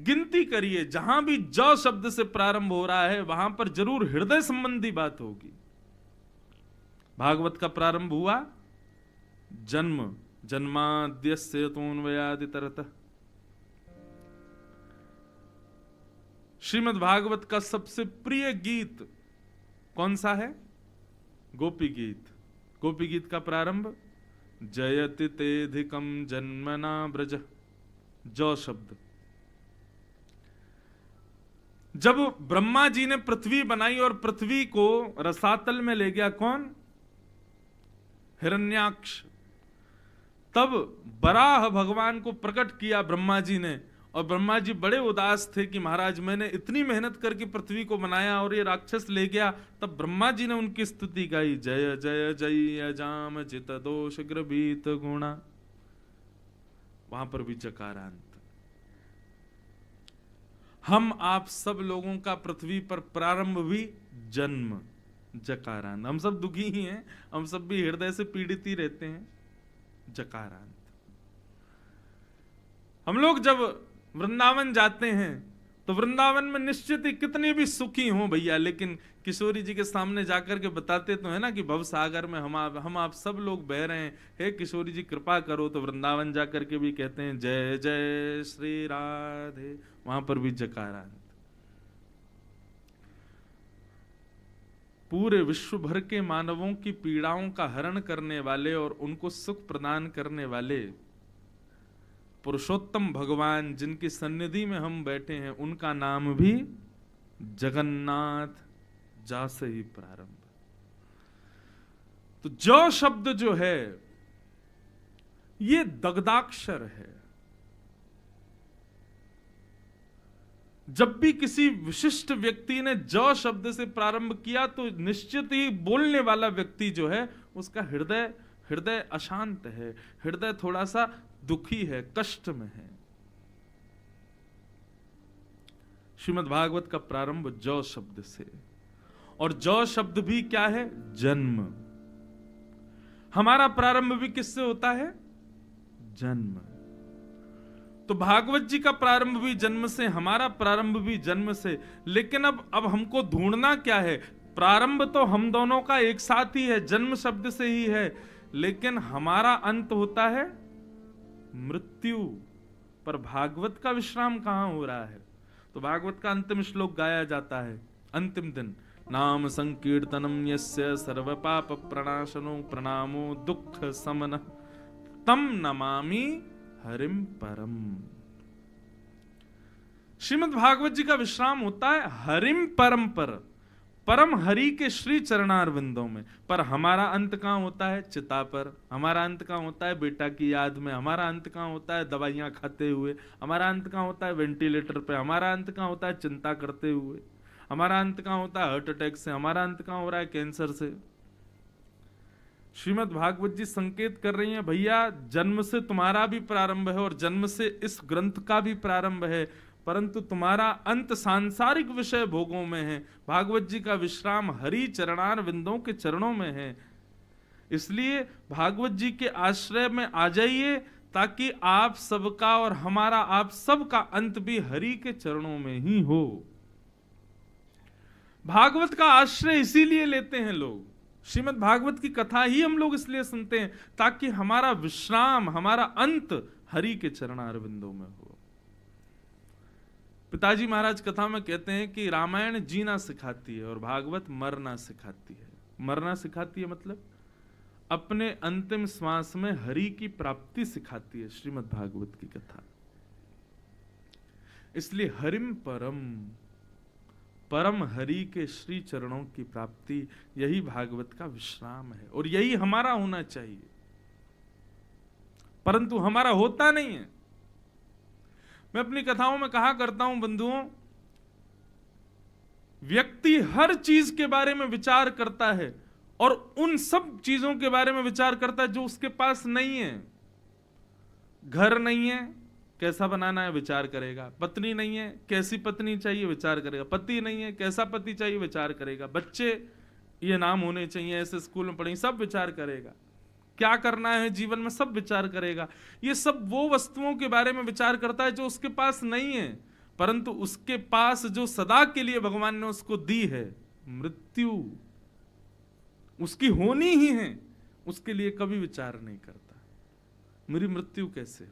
गिनती करिए, जहां भी जौ शब्द से प्रारंभ हो रहा है वहां पर जरूर हृदय संबंधी बात होगी। भागवत का प्रारंभ हुआ जन्म, जन्माद्यस्य तोन्वयादितरतः। श्रीमद् भागवत का सबसे प्रिय गीत कौन सा है? गोपी गीत। गोपी गीत का प्रारंभ जयति तेधिकम जन्मना ब्रज, जौ शब्द। जब ब्रह्मा जी ने पृथ्वी बनाई और पृथ्वी को रसातल में ले गया कौन? हिरण्याक्ष। तब बराह भगवान को प्रकट किया ब्रह्मा जी ने, और ब्रह्मा जी बड़े उदास थे कि महाराज मैंने इतनी मेहनत करके पृथ्वी को बनाया और ये राक्षस ले गया। तब ब्रह्मा जी ने उनकी स्तुति गाई, जय जय जय अजाम जित दोष ग्रभीत गुणा। वहां पर भी जकारांत। हम आप सब लोगों का पृथ्वी पर प्रारंभ भी जन्म, जकारांत। हम सब दुखी ही हैं, हम सब भी हृदय से पीड़ित ही रहते हैं, जकारांत। हम लोग जब वृंदावन जाते हैं तो वृंदावन में निश्चित ही कितने भी सुखी हों भैया, लेकिन किशोरी जी के सामने जाकर के बताते तो है ना कि भव सागर में हम आप सब लोग बह रहे हैं, हे किशोरी जी कृपा करो। तो वृंदावन जाकर के भी कहते हैं जय जय श्री राधे, वहां पर भी जकारांत। पूरे विश्व भर के मानवों की पीड़ाओं का हरण करने वाले और उनको सुख प्रदान करने वाले पुरुषोत्तम भगवान जिनकी सन्निधि में हम बैठे हैं, उनका नाम भी जगन्नाथ, जा से ही प्रारंभ। तो जौ शब्द जो है ये दग्धाक्षर है। जब भी किसी विशिष्ट व्यक्ति ने जौ शब्द से प्रारंभ किया तो निश्चित ही बोलने वाला व्यक्ति जो है उसका हृदय अशांत है, हृदय थोड़ा सा दुखी है, कष्ट में है। श्रीमद् भागवत का प्रारंभ जौ शब्द से, और जौ शब्द भी क्या है? जन्म। हमारा प्रारंभ भी किससे होता है? जन्म। तो भागवत जी का प्रारंभ भी जन्म से, हमारा प्रारंभ भी जन्म से। लेकिन अब हमको ढूंढना क्या है? प्रारंभ तो हम दोनों का एक साथ ही है, जन्म शब्द से ही है, लेकिन हमारा अंत होता है मृत्यु। पर भागवत का विश्राम कहां हो रहा है? तो भागवत का अंतिम श्लोक गाया जाता है अंतिम दिन, नाम संकीर्तनम यस्य सर्व पाप प्रणाशनो प्रणामो दुख समन तम नमामि हरिम परम। श्रीमद् भागवत जी का विश्राम होता है हरिम परम पर, परम हरि के श्री चरणारविंदों में। पर हमारा अंत कहां होता है? चिता पर। हमारा अंत कहां होता है? बेटा की याद में। हमारा अंत कहां होता है? दवाइयां खाते हुए। हमारा अंत कहां होता है? वेंटिलेटर पे। हमारा अंत कहां होता है? चिंता करते हुए। हमारा अंत कहां होता है? हार्ट अटैक से। हमारा अंत कहां हो रहा है? कैंसर से। श्रीमद् भागवत जी संकेत कर रही हैं, भैया जन्म से तुम्हारा भी प्रारंभ है और जन्म से इस ग्रंथ का भी प्रारंभ है, परंतु तुम्हारा अंत सांसारिक विषय भोगों में है। भागवत जी का विश्राम हरि चरणार विंदों के चरणों में है। इसलिए भागवत जी के आश्रय में आ जाइए ताकि आप सबका और हमारा आप सबका अंत भी हरि के चरणों में ही हो। भागवत का आश्रय इसीलिए लेते हैं लोग, श्रीमद् भागवत की कथा ही हम लोग इसलिए सुनते हैं ताकि हमारा विश्राम, हमारा अंत हरि के चरणारविंदों में हो। पिताजी महाराज कथा में कहते हैं कि रामायण जीना सिखाती है और भागवत मरना सिखाती है। मरना सिखाती है मतलब अपने अंतिम श्वास में हरि की प्राप्ति सिखाती है श्रीमद् भागवत की कथा। इसलिए हरिम परम, परम हरि के श्री चरणों की प्राप्ति, यही भागवत का विश्राम है और यही हमारा होना चाहिए, परंतु हमारा होता नहीं है। मैं अपनी कथाओं में कहा करता हूं बंधुओं, व्यक्ति हर चीज के बारे में विचार करता है और उन सब चीजों के बारे में विचार करता है जो उसके पास नहीं है। घर नहीं है, कैसा बनाना है विचार करेगा। पत्नी नहीं है, कैसी पत्नी चाहिए विचार करेगा। पति नहीं है, कैसा पति चाहिए विचार करेगा। बच्चे ये नाम होने चाहिए, ऐसे स्कूल में पढ़ेंगे, सब विचार करेगा। क्या करना है जीवन में सब विचार करेगा। ये सब वो वस्तुओं के बारे में विचार करता है जो उसके पास नहीं है, परंतु उसके पास जो सदा के लिए भगवान ने उसको दी है, मृत्यु, उसकी होनी ही है, उसके लिए कभी विचार नहीं करता मेरी मृत्यु कैसे हो।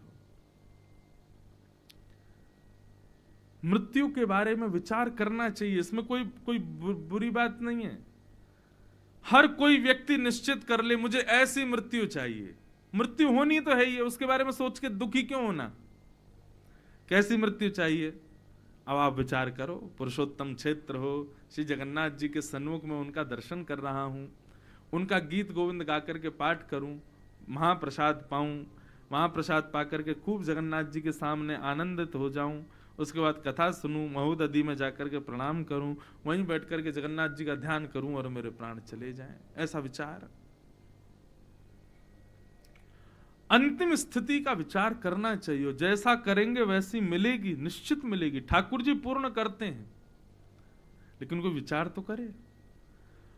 मृत्यु के बारे में विचार करना चाहिए, इसमें कोई बुरी बात नहीं है। हर कोई व्यक्ति निश्चित कर ले मुझे ऐसी मृत्यु चाहिए। मृत्यु होनी तो है ही है, उसके बारे में सोच के दुखी क्यों होना। कैसी मृत्यु चाहिए अब आप विचार करो। पुरुषोत्तम क्षेत्र हो, श्री जगन्नाथ जी के सन्मुख में उनका दर्शन कर रहा हूं, उनका गीत गोविंद गा करके पाठ करूं, महाप्रसाद पाऊं, महाप्रसाद पा करके खूब जगन्नाथ जी के सामने आनंदित हो जाऊं, उसके बाद कथा सुनूं, महोदधि में जाकर के प्रणाम करूं, वहीं बैठ करके जगन्नाथ जी का ध्यान करूं और मेरे प्राण चले जाएं। ऐसा विचार, अंतिम स्थिति का विचार करना चाहिए। जैसा करेंगे वैसी मिलेगी, निश्चित मिलेगी। ठाकुर जी पूर्ण करते हैं, लेकिन कोई विचार तो करे।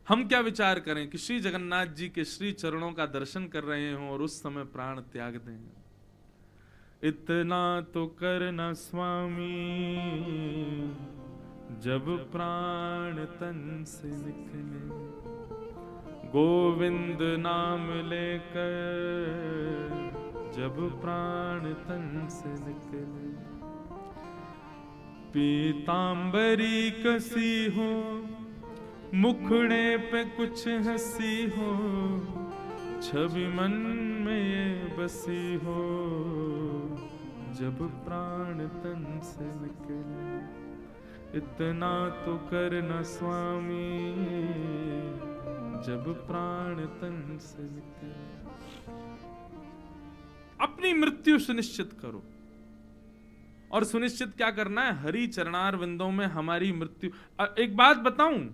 हम क्या विचार करें कि श्री जगन्नाथ जी के श्री चरणों का दर्शन कर रहे हों और उस समय प्राण त्याग दें। इतना तो करना स्वामी जब प्राण तन से निकले, गोविंद नाम लेकर जब प्राण तन से निकले। पीतांबरी कसी हो, मुखड़े पे कुछ हंसी हो, छवि मन में ये बसी हो, जब प्राण तन से निकले। इतना तो करना स्वामी जब प्राण तन से निकले। अपनी मृत्यु सुनिश्चित करो। और सुनिश्चित क्या करना है? हरि चरणार विंदों में हमारी मृत्यु। एक बात बताऊं,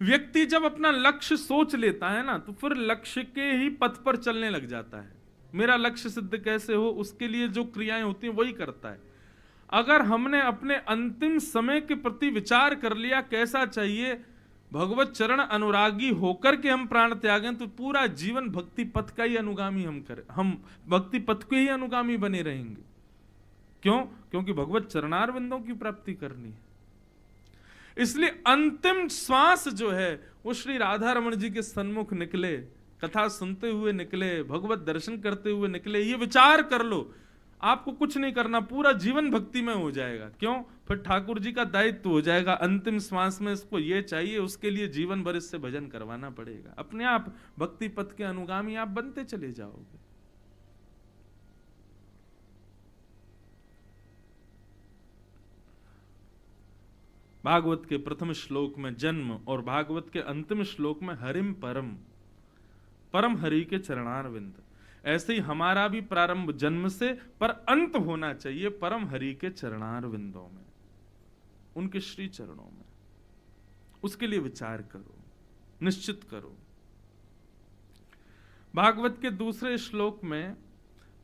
व्यक्ति जब अपना लक्ष्य सोच लेता है ना, तो फिर लक्ष्य के ही पथ पर चलने लग जाता है। मेरा लक्ष्य सिद्ध कैसे हो, उसके लिए जो क्रियाएं होती हैं वही करता है। अगर हमने अपने अंतिम समय के प्रति विचार कर लिया कैसा चाहिए, भगवत चरण अनुरागी होकर के हम प्राण त्यागें, तो पूरा जीवन भक्ति पथ का ही अनुगामी हम करें, हम भक्ति पथ के ही अनुगामी बने रहेंगे। क्यों? क्योंकि भगवत चरणार विंदों की प्राप्ति करनी है। इसलिए अंतिम श्वास जो है वो श्री राधा रमण जी के सन्मुख निकले, कथा सुनते हुए निकले, भगवत दर्शन करते हुए निकले। ये विचार कर लो, आपको कुछ नहीं करना, पूरा जीवन भक्ति में हो जाएगा। क्यों? फिर ठाकुर जी का दायित्व हो जाएगा, अंतिम श्वास में इसको ये चाहिए, उसके लिए जीवन भर इससे भजन करवाना पड़ेगा। अपने आप भक्ति पथ के अनुगामी आप बनते चले जाओगे। भागवत के प्रथम श्लोक में जन्म और भागवत के अंतिम श्लोक में हरिम परम, परम हरि के चरणारविंद। ऐसे ही हमारा भी प्रारंभ जन्म से पर अंत होना चाहिए परम हरि के चरणारविंदों में, उनके श्री चरणों में। उसके लिए विचार करो, निश्चित करो। भागवत के दूसरे श्लोक में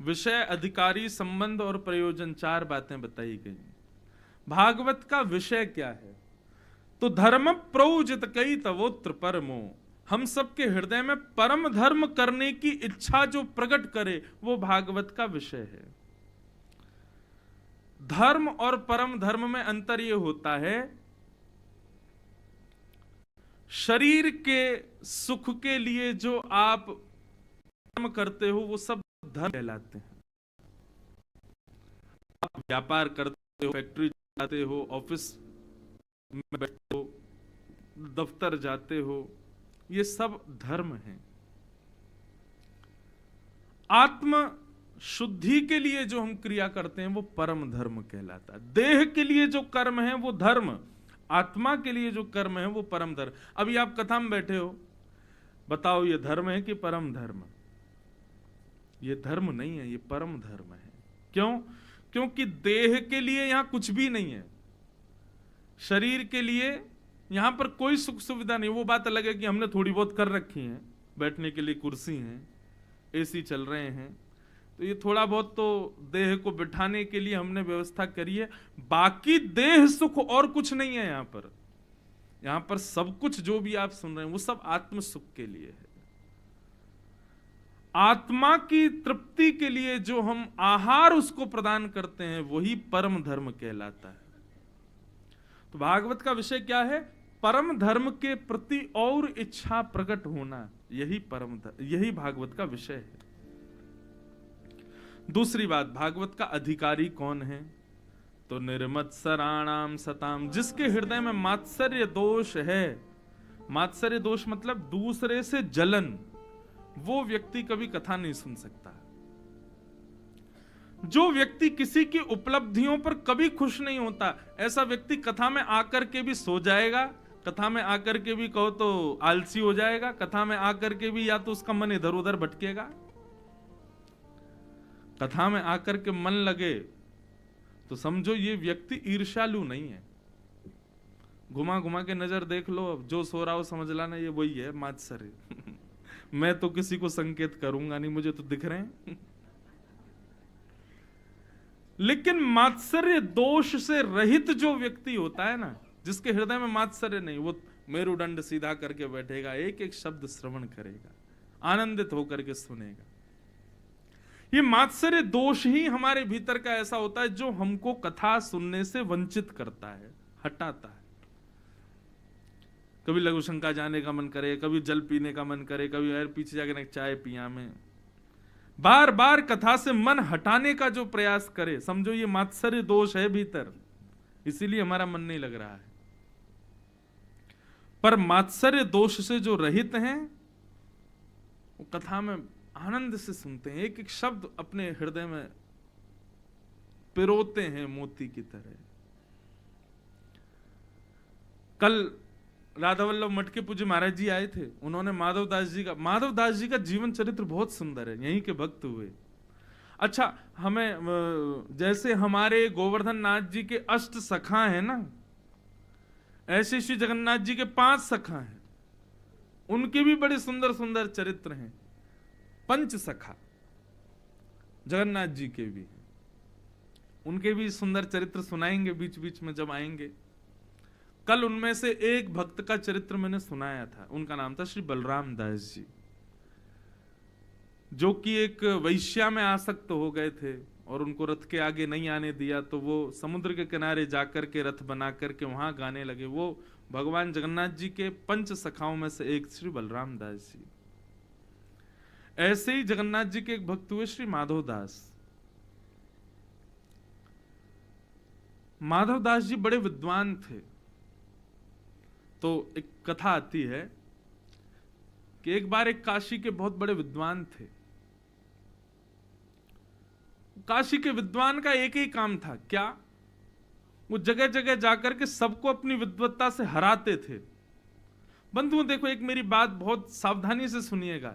विषय, अधिकारी, संबंध और प्रयोजन, 4 बातें बताई गई। भागवत का विषय क्या है? तो धर्म प्रौजित कई तवोत्र परमो, हम सबके हृदय में परम धर्म करने की इच्छा जो प्रकट करे, वो भागवत का विषय है। धर्म और परम धर्म में अंतर ये होता है, शरीर के सुख के लिए जो आप कर्म करते हो वो सब धर्म कहलाते हैं। आप व्यापार करते हो, फैक्ट्री जाते हो, ऑफिस में बैठते हो, दफ्तर जाते हो, ये सब धर्म है। आत्म शुद्धि के लिए जो हम क्रिया करते हैं वो परम धर्म कहलाता है। देह के लिए जो कर्म है वो धर्म, आत्मा के लिए जो कर्म है वो परम धर्म। अभी आप कथा में बैठे हो, बताओ ये धर्म है कि परम धर्म? ये धर्म नहीं है, ये परम धर्म है। क्यों? क्योंकि देह के लिए यहां कुछ भी नहीं है, शरीर के लिए यहां पर कोई सुख सुविधा नहीं। वो बात अलग है कि हमने थोड़ी बहुत कर रखी है, बैठने के लिए कुर्सी है, एसी चल रहे हैं, तो ये थोड़ा बहुत तो देह को बिठाने के लिए हमने व्यवस्था करी है। बाकी देह सुख और कुछ नहीं है यहां पर। यहां पर सब कुछ जो भी आप सुन रहे हैं वो सब आत्म सुख के लिए है। आत्मा की तृप्ति के लिए जो हम आहार उसको प्रदान करते हैं वही परम धर्म कहलाता है। तो भागवत का विषय क्या है? परम धर्म के प्रति और इच्छा प्रकट होना, यही परम धर्म, यही भागवत का विषय है। दूसरी बात, भागवत का अधिकारी कौन है? तो निर्मत्सराणाम सताम, जिसके हृदय में मात्सर्य दोष है। मात्सर्य दोष मतलब दूसरे से जलन, वो व्यक्ति कभी कथा नहीं सुन सकता। जो व्यक्ति किसी की उपलब्धियों पर कभी खुश नहीं होता, ऐसा व्यक्ति कथा में आकर के भी सो जाएगा, कथा में आकर के भी कहो तो आलसी हो जाएगा, कथा में आकर के भी या तो उसका मन इधर उधर भटकेगा। कथा में आकर के मन लगे तो समझो ये व्यक्ति ईर्ष्यालु नहीं है। घुमा घुमा के नजर देख लो, अब जो सो रहा हो समझ लाना ये वही है मात्सर्य। मैं तो किसी को संकेत करूंगा नहीं, मुझे तो दिख रहे हैं। लेकिन मात्सर्य दोष से रहित जो व्यक्ति होता है ना, जिसके हृदय में मात्सर्य नहीं, वो मेरुदंड सीधा करके बैठेगा, एक एक शब्द श्रवण करेगा, आनंदित होकर के सुनेगा। ये मात्सर्य दोष ही हमारे भीतर का ऐसा होता है जो हमको कथा सुनने से वंचित करता है, हटाता है। कभी लघु शंका जाने का मन करे, कभी जल पीने का मन करे, कभी यार पीछे जाकर चाय पिया में, बार बार कथा से मन हटाने का जो प्रयास करे, समझो ये मात्सर्य दोष है भीतर, इसीलिए हमारा मन नहीं लग रहा है। पर मात्सर्य दोष से जो रहित हैं वो कथा में आनंद से सुनते हैं, एक एक शब्द अपने हृदय में पिरोते हैं मोती की तरह। कल राधा वल्लभ मठ के पूज्य महाराज जी आए थे, उन्होंने माधवदास जी का जीवन चरित्र बहुत सुंदर है, यहीं के भक्त हुए। अच्छा, हमें जैसे हमारे गोवर्धन नाथ जी के 8 सखा हैं ना, ऐसे श्री जगन्नाथ जी के 5 सखा हैं, उनके भी बड़े सुंदर सुंदर चरित्र हैं। 5 सखा जगन्नाथ जी के भी, उनके भी सुंदर चरित्र सुनाएंगे बीच बीच में जब आएंगे। कल उनमें से एक भक्त का चरित्र मैंने सुनाया था, उनका नाम था श्री बलराम दास जी, जो कि एक वैश्या में आसक्त हो गए थे और उनको रथ के आगे नहीं आने दिया, तो वो समुद्र के किनारे जाकर के रथ बना करके वहां गाने लगे। वो भगवान जगन्नाथ जी के 5 सखाओं में से एक श्री बलराम दास जी। ऐसे ही जगन्नाथ जी के एक भक्त हुए श्री माधवदास। माधवदास जी बड़े विद्वान थे। तो एक कथा आती है कि एक बार एक काशी के बहुत बड़े विद्वान थे। काशी के विद्वान का एक ही काम था, क्या? वो जगह जगह जाकर के सबको अपनी विद्वत्ता से हराते थे। बंधुओं देखो, एक मेरी बात बहुत सावधानी से सुनिएगा।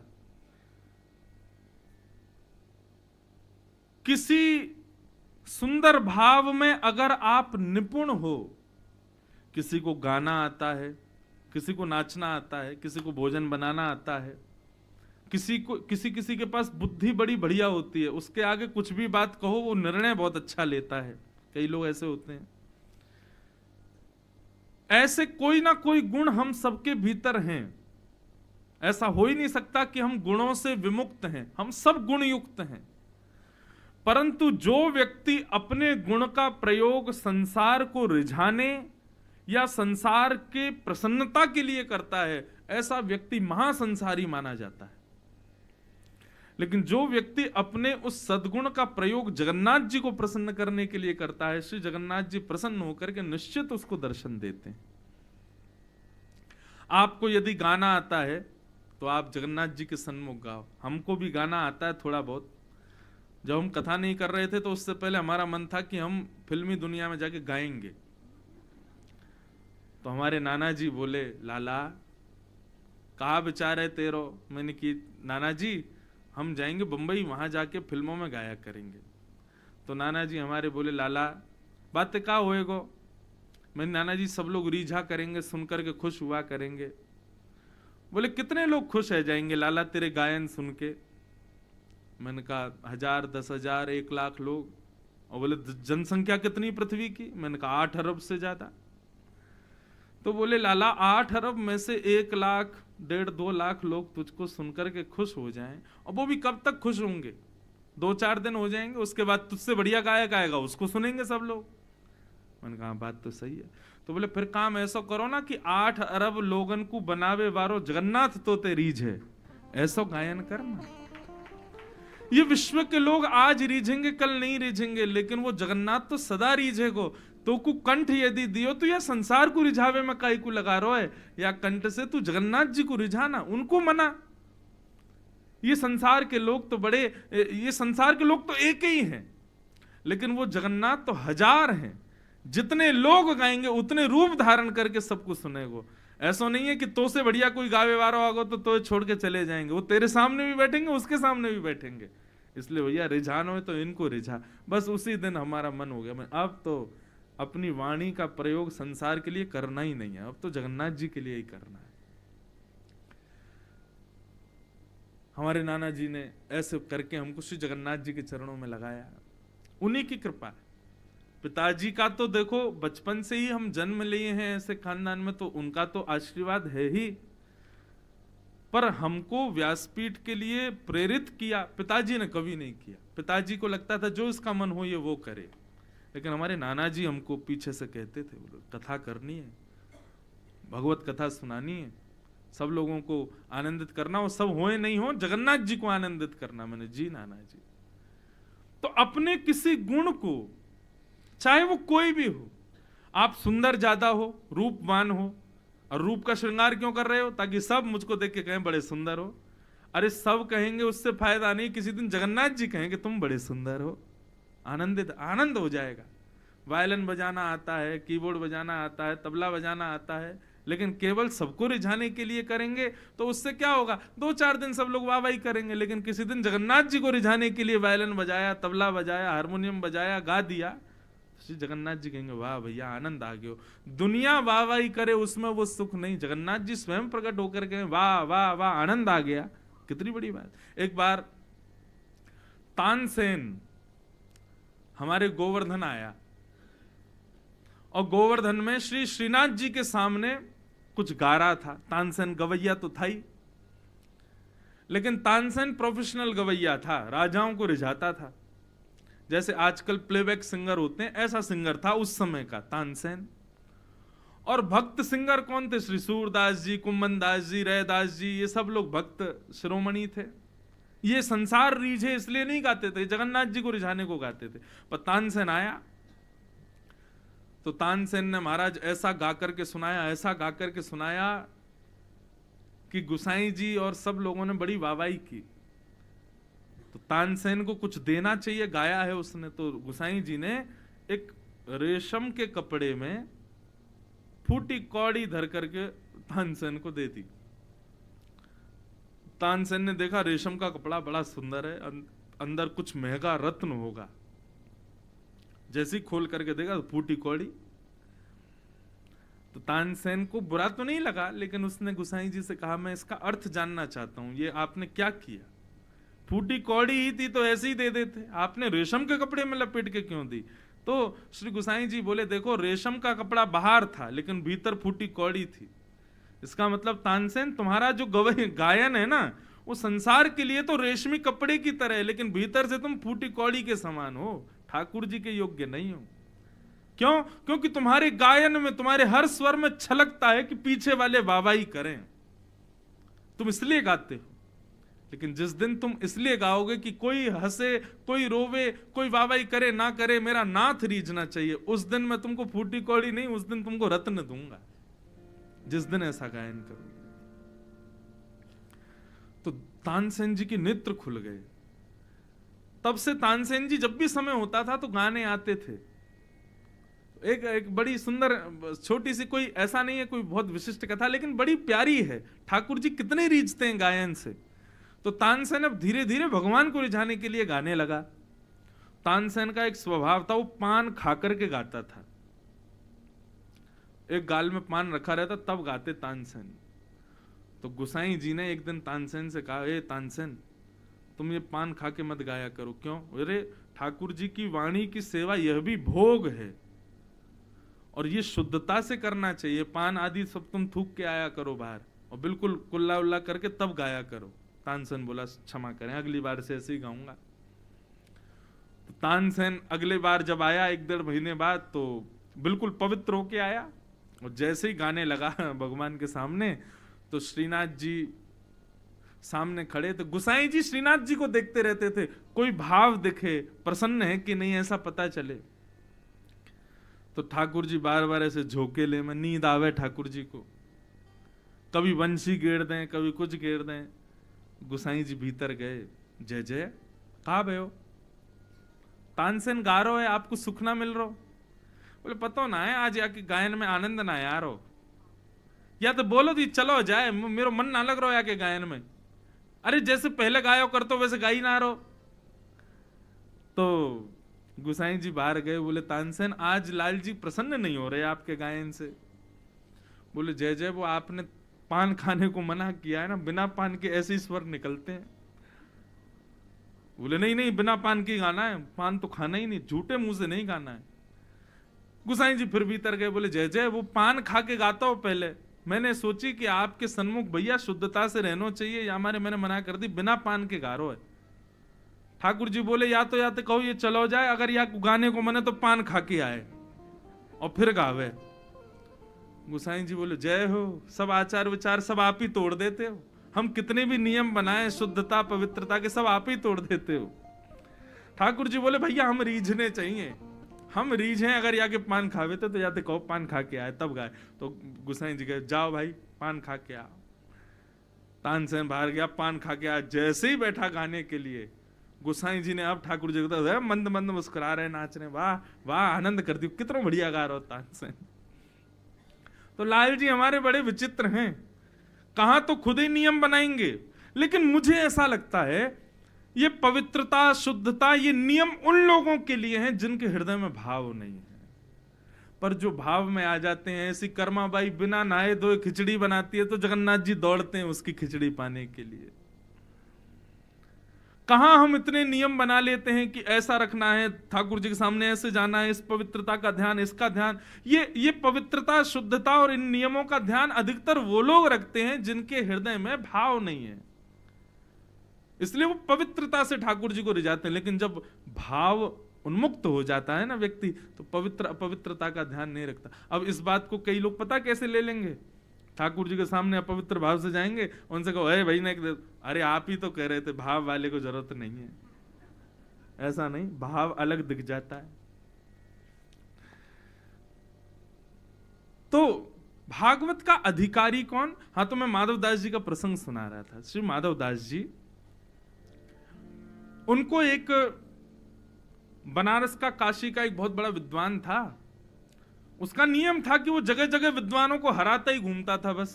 किसी सुंदर भाव में अगर आप निपुण हो, किसी को गाना आता है, किसी को नाचना आता है, किसी को भोजन बनाना आता है, किसी के पास बुद्धि बड़ी बढ़िया होती है, उसके आगे कुछ भी बात कहो वो निर्णय बहुत अच्छा लेता है। कई लोग ऐसे होते हैं। ऐसे कोई ना कोई गुण हम सबके भीतर हैं। ऐसा हो ही नहीं सकता कि हम गुणों से विमुक्त हैं, हम सब गुण युक्त हैं। परंतु जो व्यक्ति अपने गुण का प्रयोग संसार को रिझाने या संसार के प्रसन्नता के लिए करता है, ऐसा व्यक्ति महासंसारी माना जाता है। लेकिन जो व्यक्ति अपने उस सद्गुण का प्रयोग जगन्नाथ जी को प्रसन्न करने के लिए करता है, श्री जगन्नाथ जी प्रसन्न होकर के निश्चित उसको दर्शन देते हैं। आपको यदि गाना आता है तो आप जगन्नाथ जी के सन्मुख गाओ। हमको भी गाना आता है थोड़ा बहुत। जब हम कथा नहीं कर रहे थे तो उससे पहले हमारा मन था कि हम फिल्मी दुनिया में जाके गाएंगे। तो हमारे नाना जी बोले, लाला कहा विचार है तेरो? मैंने कि नाना जी हम जाएंगे बंबई, वहां जाके फिल्मों में गाया करेंगे। तो नाना जी हमारे बोले, लाला बातें का होएगो? मैंने नाना जी सब लोग रीझा करेंगे, सुनकर के खुश हुआ करेंगे। बोले कितने लोग खुश हो जाएंगे लाला तेरे गायन सुन के? मैंने कहा 1000, 10,000, 1 लाख लोग। और बोले जनसंख्या कितनी पृथ्वी की? मैंने कहा 8 अरब से ज्यादा। तो बोले लाला 8 अरब में से 1 लाख, 1.5, 2 लाख लोग तुझको सुनकर के खुश हो जाएं, और वो भी कब तक खुश होंगे? 2-4 दिन हो जाएंगे, उसके बाद तुझसे बढ़िया गायक आएगा, उसको सुनेंगे सब लोग। मैंने कहा बात तो सही है। तो बोले फिर काम ऐसा करो ना कि 8 अरब लोगन को बनावे वारो जगन्नाथ तो ते रीझ है, ऐसा गायन करना। ये विश्व के लोग आज रीझेंगे, कल नहीं रीझेंगे, लेकिन वो जगन्नाथ तो सदा रीझेगो। तो को कंठ यदि दियो तो यह संसार को रिझावे में काई को लगा रो है, या कंठ से तू जगन्नाथ जी को रिझाना, उनको मना। ये संसार के लोग तो बड़े, ये संसार के लोग तो एक ही हैं, लेकिन वो जगन्नाथ तो 1000 हैं। जितने लोग गाएंगे उतने रूप धारण करके सबको सुनेगो। ऐसा नहीं है कि तो से बढ़िया कोई गावे वारो आगो तो छोड़ के चले जाएंगे। वो तेरे सामने भी बैठेंगे, उसके सामने भी बैठेंगे। इसलिए भैया रिझान हो तो इनको रिझा। बस उसी दिन हमारा मन हो गया, मैं अब तो अपनी वाणी का प्रयोग संसार के लिए करना ही नहीं है, अब तो जगन्नाथ जी के लिए ही करना है। हमारे नाना जी ने ऐसे करके हमको श्री जगन्नाथ जी के चरणों में लगाया, उन्हीं की कृपा। पिताजी का तो देखो बचपन से ही हम जन्म लिए हैं ऐसे खानदान में, तो उनका तो आशीर्वाद है ही, पर हमको व्यासपीठ के लिए प्रेरित किया पिताजी ने कभी नहीं किया। पिताजी को लगता था जो इसका मन हो ये वो करे, लेकिन हमारे नाना जी हमको पीछे से कहते थे, बोलो कथा करनी है, भगवत कथा सुनानी है, सब लोगों को आनंदित करना, हो सब होए नहीं हो, जगन्नाथ जी को आनंदित करना। मैंने जी नाना जी। तो अपने किसी गुण को, चाहे वो कोई भी हो, आप सुंदर ज्यादा हो, रूपवान हो, और रूप का श्रृंगार क्यों कर रहे हो? ताकि सब मुझको देख के कहें बड़े सुंदर हो। अरे सब कहेंगे उससे फायदा नहीं, किसी दिन जगन्नाथ जी कहेंगे तुम बड़े सुंदर हो, आनंद हो जाएगा। वायलिन बजाना आता है, कीबोर्ड बजाना आता है, तबला बजाना आता है, लेकिन केवल सबको रिझाने के लिए करेंगे तो उससे क्या होगा? 2-4 दिन सब लोग वाह वाही करेंगे, लेकिन किसी दिन जगन्नाथ जी को रिझाने के लिए वायलिन बजाया, तबला बजाया, हारमोनियम बजाया, गा दिया, श्री जगन्नाथ जी कहेंगे वाह भैया आनंद आ गया। दुनिया वाह वाही करे उसमें वो सुख नहीं, जगन्नाथ जी स्वयं प्रकट होकर कहें वाह वाह वाह आनंद आ गया, कितनी बड़ी बात। एक बार तानसेन हमारे गोवर्धन आया, और गोवर्धन में श्री श्रीनाथ जी के सामने कुछ गा रहा था। तानसेन गवैया तो था ही, लेकिन तानसेन प्रोफेशनल गवैया था, राजाओं को रिझाता था। जैसे आजकल प्लेबैक सिंगर होते हैं, ऐसा सिंगर था उस समय का तानसेन। और भक्त सिंगर कौन थे? श्री सूरदास जी, कुंभन दास जी, रैदास जी, ये सब लोग भक्त शिरोमणि थे। ये संसार रीझे इसलिए नहीं गाते थे, जगन्नाथ जी को रिझाने को गाते थे। पर तानसेन आया तो तानसेन ने महाराज ऐसा गा करके सुनाया, ऐसा गा करके सुनाया कि गुसाई जी और सब लोगों ने बड़ी वाहवाही की। तो तानसेन को कुछ देना चाहिए, गाया है उसने, तो गुसाई जी ने एक रेशम के कपड़े में फूटी कौड़ी धर करके तानसेन को दे दी। तानसेन ने देखा रेशम का कपड़ा बड़ा सुंदर है, अंदर कुछ महंगा रत्न होगा। जैसे ही खोल करके देखा तो फूटी कौड़ी। तो तानसेन को बुरा तो नहीं लगा, लेकिन उसने गुसाई जी से कहा मैं इसका अर्थ जानना चाहता हूं, ये आपने क्या किया? फूटी कौड़ी ही थी तो ऐसे ही दे देते, आपने रेशम के कपड़े में लपेट के क्यों दी? तो श्री गुसाई जी बोले देखो रेशम का कपड़ा बाहर था लेकिन भीतर फूटी कौड़ी थी। इसका मतलब तानसेन तुम्हारा जो गायन है ना, वो संसार के लिए तो रेशमी कपड़े की तरह है, लेकिन भीतर से तुम फूटी कौड़ी के समान हो, ठाकुर जी के योग्य नहीं हो। क्यों? क्योंकि तुम्हारे गायन में, तुम्हारे हर स्वर में छलकता है कि पीछे वाले वाहवाही करें, तुम इसलिए गाते हो। लेकिन जिस दिन तुम इसलिए गाओगे कि कोई हंसे, कोई रोवे, कोई वाहवाही करे ना करे, मेरा नाथ रीझना चाहिए, उस दिन मैं तुमको फूटी कौड़ी नहीं, उस दिन तुमको रत्न दूंगा, जिस दिन ऐसा गायन करोगे। तो तानसेन जी के नेत्र खुल गए। तब से तानसेन जी जब भी समय होता था तो गाने आते थे। एक बड़ी सुंदर छोटी सी, कोई ऐसा नहीं है कोई बहुत विशिष्ट कथा, लेकिन बड़ी प्यारी है। ठाकुर जी कितने रीझते हैं गायन से। तो तानसेन अब धीरे धीरे भगवान को रिझाने के लिए गाने लगा। तानसेन का एक स्वभाव था, वो पान खा करके गाता था। एक गाल में पान रखा रहता तब गाते तानसेन। तो गुसाई जी ने एक दिन तानसेन से कहा, ए तानसेन, तुम ये पान खा के मत गाया करो। क्यों? अरे ठाकुर जी की वाणी की सेवा यह भी भोग है, और ये शुद्धता से करना चाहिए। पान आदि सब तुम थूक के आया करो बाहर, और बिल्कुल कुल्ला उल्ला करके तब गाया करो। तानसेन बोला, क्षमा करें, अगली बार से ऐसे ही गाऊंगा। तो तानसेन अगले बार जब आया 1-1.5 महीने बाद, तो बिल्कुल पवित्र होके आया, और जैसे ही गाने लगा भगवान के सामने, तो श्रीनाथ जी सामने खड़े थे। गुसाई जी श्रीनाथ जी को देखते रहते थे, कोई भाव दिखे, प्रसन्न है कि नहीं ऐसा पता चले। तो ठाकुर जी बार बार ऐसे झोंकेले में, नींद आवे ठाकुर जी को, कभी वंशी गेर दें, कभी कुछ गेर दें। गुसाई जी भीतर गए, जय जय, कहा भयो, तानसेन गा रो है, आपको सुख ना मिल रो? बोले पता ना है, आज आके गायन में आनंद ना आ रो, या तो बोलो तो चलो जाए, मेरा मन ना लग रहा है आके गायन में। अरे जैसे पहले गायो करतो वैसे गाई ना रो। तो गुसाई जी बाहर गए, बोले तानसेन आज लाल जी प्रसन्न नहीं हो रहे आपके गायन से। बोले जय जय, वो आपने पान खाने को मना किया है ना, बिना पान के ऐसे स्वर निकलते हैं। बोले नहीं नहीं, बिना पान के गाना है, पान तो खाना ही नहीं, झूठे मुंह से नहीं गाना है। गुसाई जी फिर भीतर गए, बोले जय जय, वो पान खा के गाता हो पहले, मैंने सोची कि आपके सन्मुख भैया शुद्धता से रहना चाहिए, या मैंने मना कर दी, बिना पान के गा रो है। ठाकुर जी बोले या तो कहो ये चलो जाए, अगर या गाने को मने तो पान खा के आए और फिर गावे। गुसाई जी बोले जय हो, सब आचार विचार सब आप ही तोड़ देते हो, हम कितने भी नियम बनाए शुद्धता पवित्रता के, सब आप ही तोड़ देते हो। ठाकुर जी बोले भैया हम रीझने चाहिए, हम रीझ हैं, अगर याके पान खावे तो जाते कहो पान खा के आए तब गाए। तो गुसाई जी कहे जाओ भाई पान खा के आओ। तानसेन बाहर गया, पान खा के आया, जैसे ही बैठा गाने के लिए, गुसाई जी ने अब ठाकुर जी को मंद मंद मुस्कुरा रहे, नाच रहे, वाह वाह आनंद कर दी, कितना बढ़िया गा रहा हो तानसेन। तो लाल जी हमारे बड़े विचित्र हैं, कहां तो खुद ही नियम बनाएंगे, लेकिन मुझे ऐसा लगता है ये पवित्रता शुद्धता ये नियम उन लोगों के लिए हैं जिनके हृदय में भाव नहीं है। पर जो भाव में आ जाते हैं, ऐसी कर्माबाई बिना नहाए धोए खिचड़ी बनाती है तो जगन्नाथ जी दौड़ते हैं उसकी खिचड़ी पाने के लिए। कहां हम इतने नियम बना लेते हैं कि ऐसा रखना है, ठाकुर जी के सामने ऐसे जाना है, इस पवित्रता का ध्यान, इसका ध्यान। ये पवित्रता शुद्धता और इन नियमों का ध्यान अधिकतर वो लोग रखते हैं जिनके हृदय में भाव नहीं है, इसलिए वो पवित्रता से ठाकुर जी को रिझाते हैं। लेकिन जब भाव उन्मुक्त हो जाता है ना व्यक्ति, तो पवित्र अपवित्रता का ध्यान नहीं रखता। अब इस बात को कई लोग पता कैसे ले लेंगे, ठाकुर जी के सामने अपवित्र भाव से जाएंगे, उनसे कहो अरे भाई ने, अरे आप ही तो कह रहे थे भाव वाले को जरूरत नहीं है। ऐसा नहीं, भाव अलग दिख जाता है। तो भागवत का अधिकारी कौन? हाँ, तो मैं माधवदास जी का प्रसंग सुना रहा था। श्री माधवदास जी, उनको एक बनारस का काशी का एक बहुत बड़ा विद्वान था, उसका नियम था कि वो जगह जगह विद्वानों को हराता ही घूमता था। बस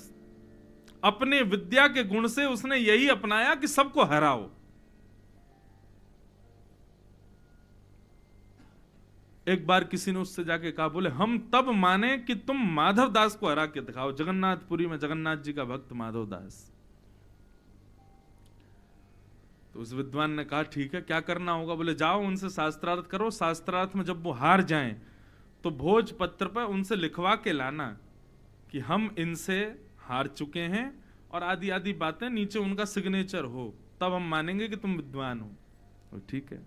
अपने विद्या के गुण से उसने यही अपनाया कि सबको हराओ। एक बार किसी ने उससे जाके कहा, बोले हम तब माने कि तुम माधवदास को हरा के दिखाओ। जगन्नाथपुरी में जगन्नाथ जी का भक्त माधवदास। तो उस विद्वान ने कहा ठीक है, क्या करना होगा? बोले जाओ उनसे शास्त्रार्थ करो, शास्त्रार्थ में जब वो हार जाएं तो भोजपत्र पर उनसे लिखवा के लाना कि हम इनसे हार चुके हैं और आदि आदि बातें, नीचे उनका सिग्नेचर हो, तब हम मानेंगे कि तुम विद्वान हो। तो ठीक है।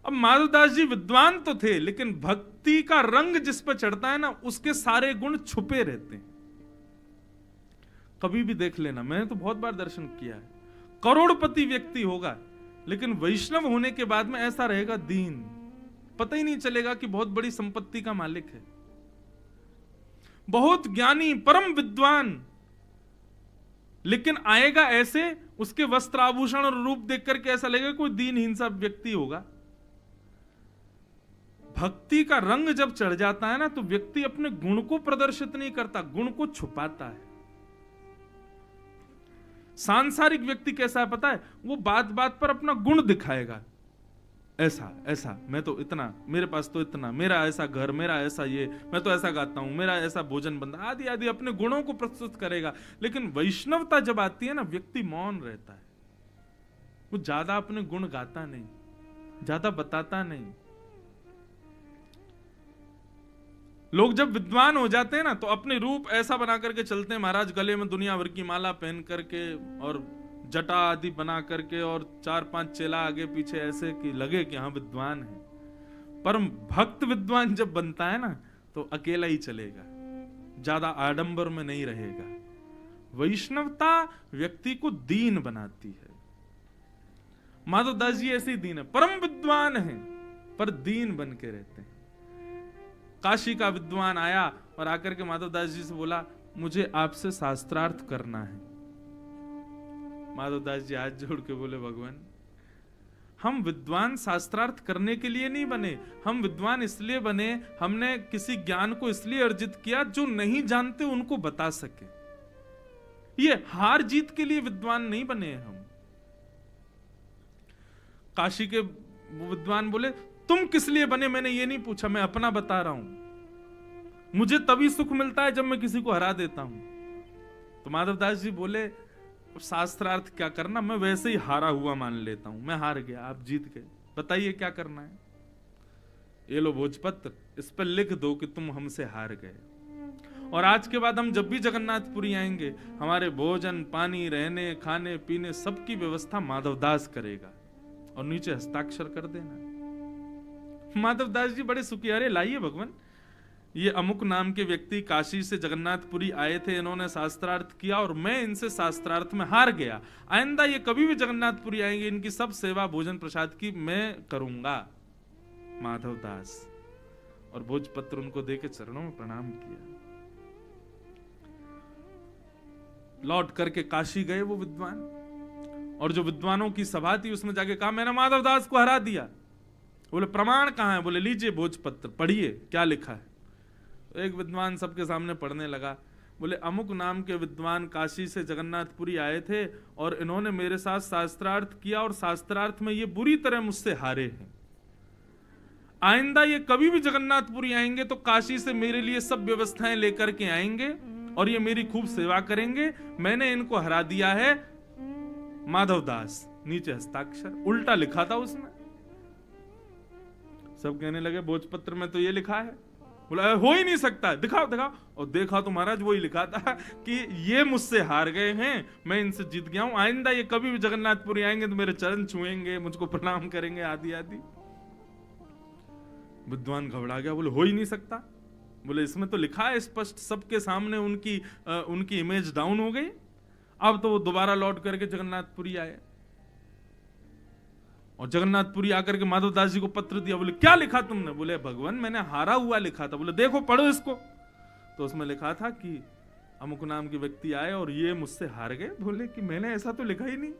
अब माधवदास जी विद्वान तो थे, लेकिन भक्ति का रंग जिस पर चढ़ता है ना, उसके सारे गुण छुपे रहते हैं। कभी भी देख लेना, मैंने तो बहुत बार दर्शन किया है, करोड़पति व्यक्ति होगा, लेकिन वैष्णव होने के बाद में ऐसा रहेगा दीन, पता ही नहीं चलेगा कि बहुत बड़ी संपत्ति का मालिक है। बहुत ज्ञानी, परम विद्वान, लेकिन आएगा ऐसे, उसके वस्त्र आभूषण और रूप देख करके ऐसा लगेगा कोई दीनहीन सा व्यक्ति होगा। भक्ति का रंग जब चढ़ जाता है ना, तो व्यक्ति अपने गुण को प्रदर्शित नहीं करता, गुण को छुपाता है। सांसारिक व्यक्ति कैसा है पता है? वो बात बात पर अपना गुण दिखाएगा, ऐसा ऐसा, मैं तो इतना, मेरे पास तो इतना, मेरा ऐसा घर, मेरा ऐसा ये, मैं तो ऐसा गाता हूं, मेरा ऐसा भोजन बनता, आदि आदि अपने गुणों को प्रस्तुत करेगा। लेकिन वैष्णवता जब आती है ना, व्यक्ति मौन रहता है, वो ज्यादा अपने गुण गाता नहीं, ज्यादा बताता नहीं। लोग जब विद्वान हो जाते हैं ना, तो अपने रूप ऐसा बना करके चलते हैं महाराज, गले में दुनिया भर की माला पहन करके और जटा आदि बना करके, और 4-5 चेला आगे पीछे, ऐसे कि लगे कि हाँ विद्वान है। परम भक्त विद्वान जब बनता है ना, तो अकेला ही चलेगा, ज्यादा आडंबर में नहीं रहेगा। वैष्णवता व्यक्ति को दीन बनाती है। माधवदास जी ऐसे ही दीन है, परम विद्वान है पर दीन बन के रहते हैं। काशी का विद्वान आया और आकर के माधवदास जी से बोला, मुझे आपसे शास्त्रार्थ करना है। माधवदास जी हाथ जोड़ के बोले, भगवान हम विद्वान शास्त्रार्थ करने के लिए नहीं बने, हम विद्वान इसलिए बने, हमने किसी ज्ञान को इसलिए अर्जित किया जो नहीं जानते उनको बता सके। ये हार जीत के लिए विद्वान नहीं बने हम। काशी के विद्वान बोले, तुम किस लिए बने? मैंने ये नहीं पूछा, मैं अपना बता रहा हूं। मुझे तभी सुख मिलता है जब मैं किसी को हरा देता हूं। तो माधवदास जी बोले, शास्त्रार्थ क्या करना, मैं वैसे ही हारा हुआ मान लेता हूं, मैं हार गया, आप जीत गए, बताइए क्या करना है? ये लो भोजपत्र, इस पर लिख दो कि तुम हमसे हार गए, और आज के बाद हम जब भी जगन्नाथपुरी आएंगे, हमारे भोजन पानी, रहने खाने पीने सबकी व्यवस्था माधवदास करेगा, और नीचे हस्ताक्षर कर देना। माधवदास जी बड़े सुखी, अरे लाइए भगवान, ये अमुक नाम के व्यक्ति काशी से जगन्नाथपुरी आए थे, इन्होंने शास्त्रार्थ किया और मैं इनसे शास्त्रार्थ में हार गया। आइंदा ये कभी भी जगन्नाथपुरी आएंगे, इनकी सब सेवा भोजन प्रसाद की मैं करूंगा। माधवदास और भोजपत्र उनको देके चरणों में प्रणाम किया। लौट करके काशी गए वो विद्वान, और जो विद्वानों की सभा थी उसमें जाके कहा, मैंने माधवदास को हरा दिया। बोले प्रमाण कहां है? बोले लीजिए भोजपत्र, पढ़िए क्या लिखा है। एक विद्वान सबके सामने पढ़ने लगा। बोले अमुक नाम के विद्वान काशी से जगन्नाथपुरी आए थे और इन्होंने मेरे साथ शास्त्रार्थ किया, और शास्त्रार्थ में ये बुरी तरह मुझसे हारे हैं। आइंदा ये कभी भी जगन्नाथपुरी आएंगे तो काशी से मेरे लिए सब व्यवस्थाएं लेकर के आएंगे और ये मेरी खूब सेवा करेंगे। मैंने इनको हरा दिया है। माधवदास, नीचे हस्ताक्षर, उल्टा लिखा था उसमें। सब कहने लगे भोजपत्र में तो ये लिखा है। बोला हो ही नहीं सकता, दिखाओ दिखाओ। और देखा तो महाराज वही लिखा था कि ये मुझसे हार गए हैं, मैं इनसे जीत गया हूं। आइंदा ये कभी भी जगन्नाथपुरी आएंगे तो मेरे चरण छुएंगे, मुझको प्रणाम करेंगे, आदि आदि। विद्वान घबरा गया, बोले हो ही नहीं सकता। बोले इसमें तो लिखा है स्पष्ट, सबके सामने उनकी इमेज डाउन हो गई। अब तो वो दोबारा लौट करके जगन्नाथपुरी आए और जगन्नाथपुरी आकर के माधवदास जी को पत्र दिया। बोले क्या लिखा तुमने? बोले भगवान मैंने हारा हुआ लिखा था। बोले देखो पढ़ो इसको। तो उसमें लिखा था कि अमुक नाम के व्यक्ति आए और ये मुझसे हार गए। बोले कि मैंने ऐसा तो लिखा ही नहीं,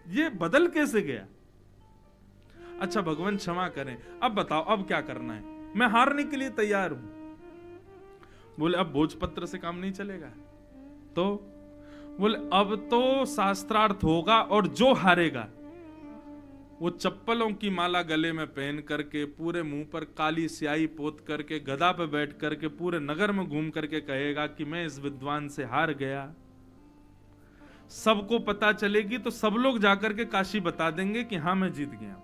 ये बदल कैसे गया? अच्छा भगवान क्षमा करें, अब बताओ अब क्या करना है? मैं हारने के लिए तैयार हूं। बोले अब भोजपत्र से काम नहीं चलेगा। तो बोले अब तो शास्त्रार्थ होगा, और जो हारेगा वो चप्पलों की माला गले में पहन करके, पूरे मुंह पर काली स्याही पोत करके, गधा पे बैठ करके पूरे नगर में घूम करके कहेगा कि मैं इस विद्वान से हार गया। सबको पता चलेगी तो सब लोग जाकर के काशी बता देंगे कि हाँ मैं जीत गया।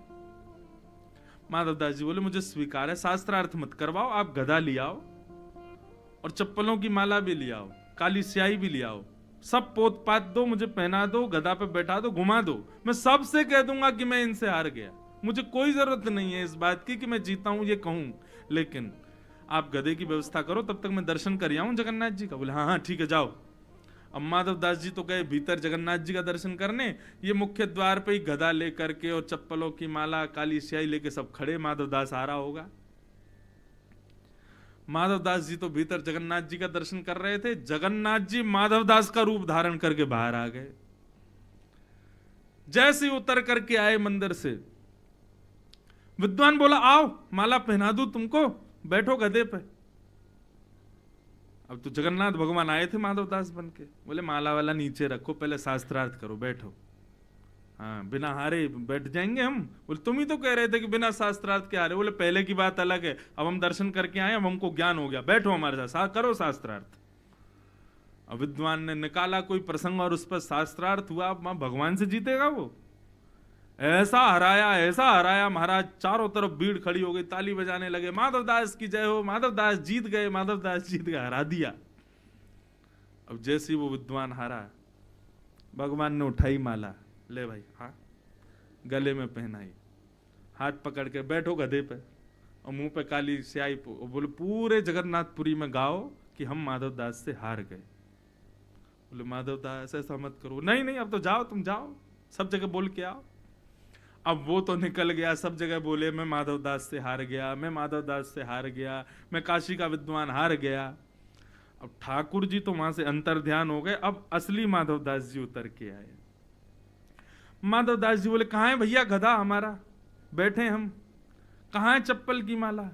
माधवदास जी बोले मुझे स्वीकार है, शास्त्रार्थ मत करवाओ, आप गधा ले आओ और चप्पलों की माला भी ले आओ, काली स्याही भी ले आओ, सब पोत पात दो, मुझे पहना दो, गधा पे बैठा दो, घुमा दो। मैं सबसे कह दूंगा कि मैं इनसे हार गया। मुझे कोई जरूरत नहीं है इस बात की कि मैं जीता हूं ये कहूं, लेकिन आप गधे की व्यवस्था करो, तब तक मैं दर्शन कर आऊं जगन्नाथ जी का। बोले हाँ हाँ ठीक है जाओ। अब माधवदास जी तो गए भीतर जगन्नाथ जी का दर्शन करने, ये मुख्य द्वार पे ही गदा लेकर के और चप्पलों की माला काली स्याही लेके सब खड़े, माधवदास आ रहा होगा। माधवदास जी तो भीतर जगन्नाथ जी का दर्शन कर रहे थे, जगन्नाथ जी माधवदास का रूप धारण करके बाहर आ गए। जैसे ही उतर करके आए मंदिर से, विद्वान बोला आओ माला पहना दूं तुमको, बैठो गधे पे। अब तो जगन्नाथ भगवान आए थे माधवदास बन के, बोले माला वाला नीचे रखो, पहले शास्त्रार्थ करो, बैठो। हाँ बिना हारे बैठ जाएंगे हम? बोले तुम ही तो कह रहे थे कि बिना शास्त्रार्थ के हारे। बोले पहले की बात अलग है, अब हम दर्शन करके आए, अब हमको ज्ञान हो गया, बैठो हमारे साथ, करो शास्त्रार्थ। अब विद्वान ने निकाला कोई प्रसंग और उस पर शास्त्रार्थ हुआ। अब भगवान से जीतेगा वो? ऐसा हराया महाराज, चारों तरफ भीड़ खड़ी हो गई, ताली बजाने लगे, माधवदास की जय हो, माधवदास जीत गए, माधवदास जीत गए, हरा दिया। अब जैसे ही वो विद्वान हारा, भगवान ने उठाई माला, ले भाई, हाँ गले में पहनाई, हाथ पकड़ के बैठो गधे पे, और मुंह पे काली स्याही, बोले पूरे जगन्नाथपुरी में गाओ कि हम माधवदास से हार गए। बोले माधवदास ऐसा मत करो, नहीं नहीं अब तो जाओ, तुम जाओ, सब जगह बोल के आओ। अब वो तो निकल गया, सब जगह बोले मैं माधवदास से हार गया, मैं माधवदास से हार गया, मैं काशी का विद्वान हार गया। अब ठाकुर जी तो वहां से अंतर ध्यान हो गए, अब असली माधवदास जी उतर के आए। माधवदास जी बोले कहां है भैया गधा हमारा, बैठे हम, कहां है चप्पल की माला?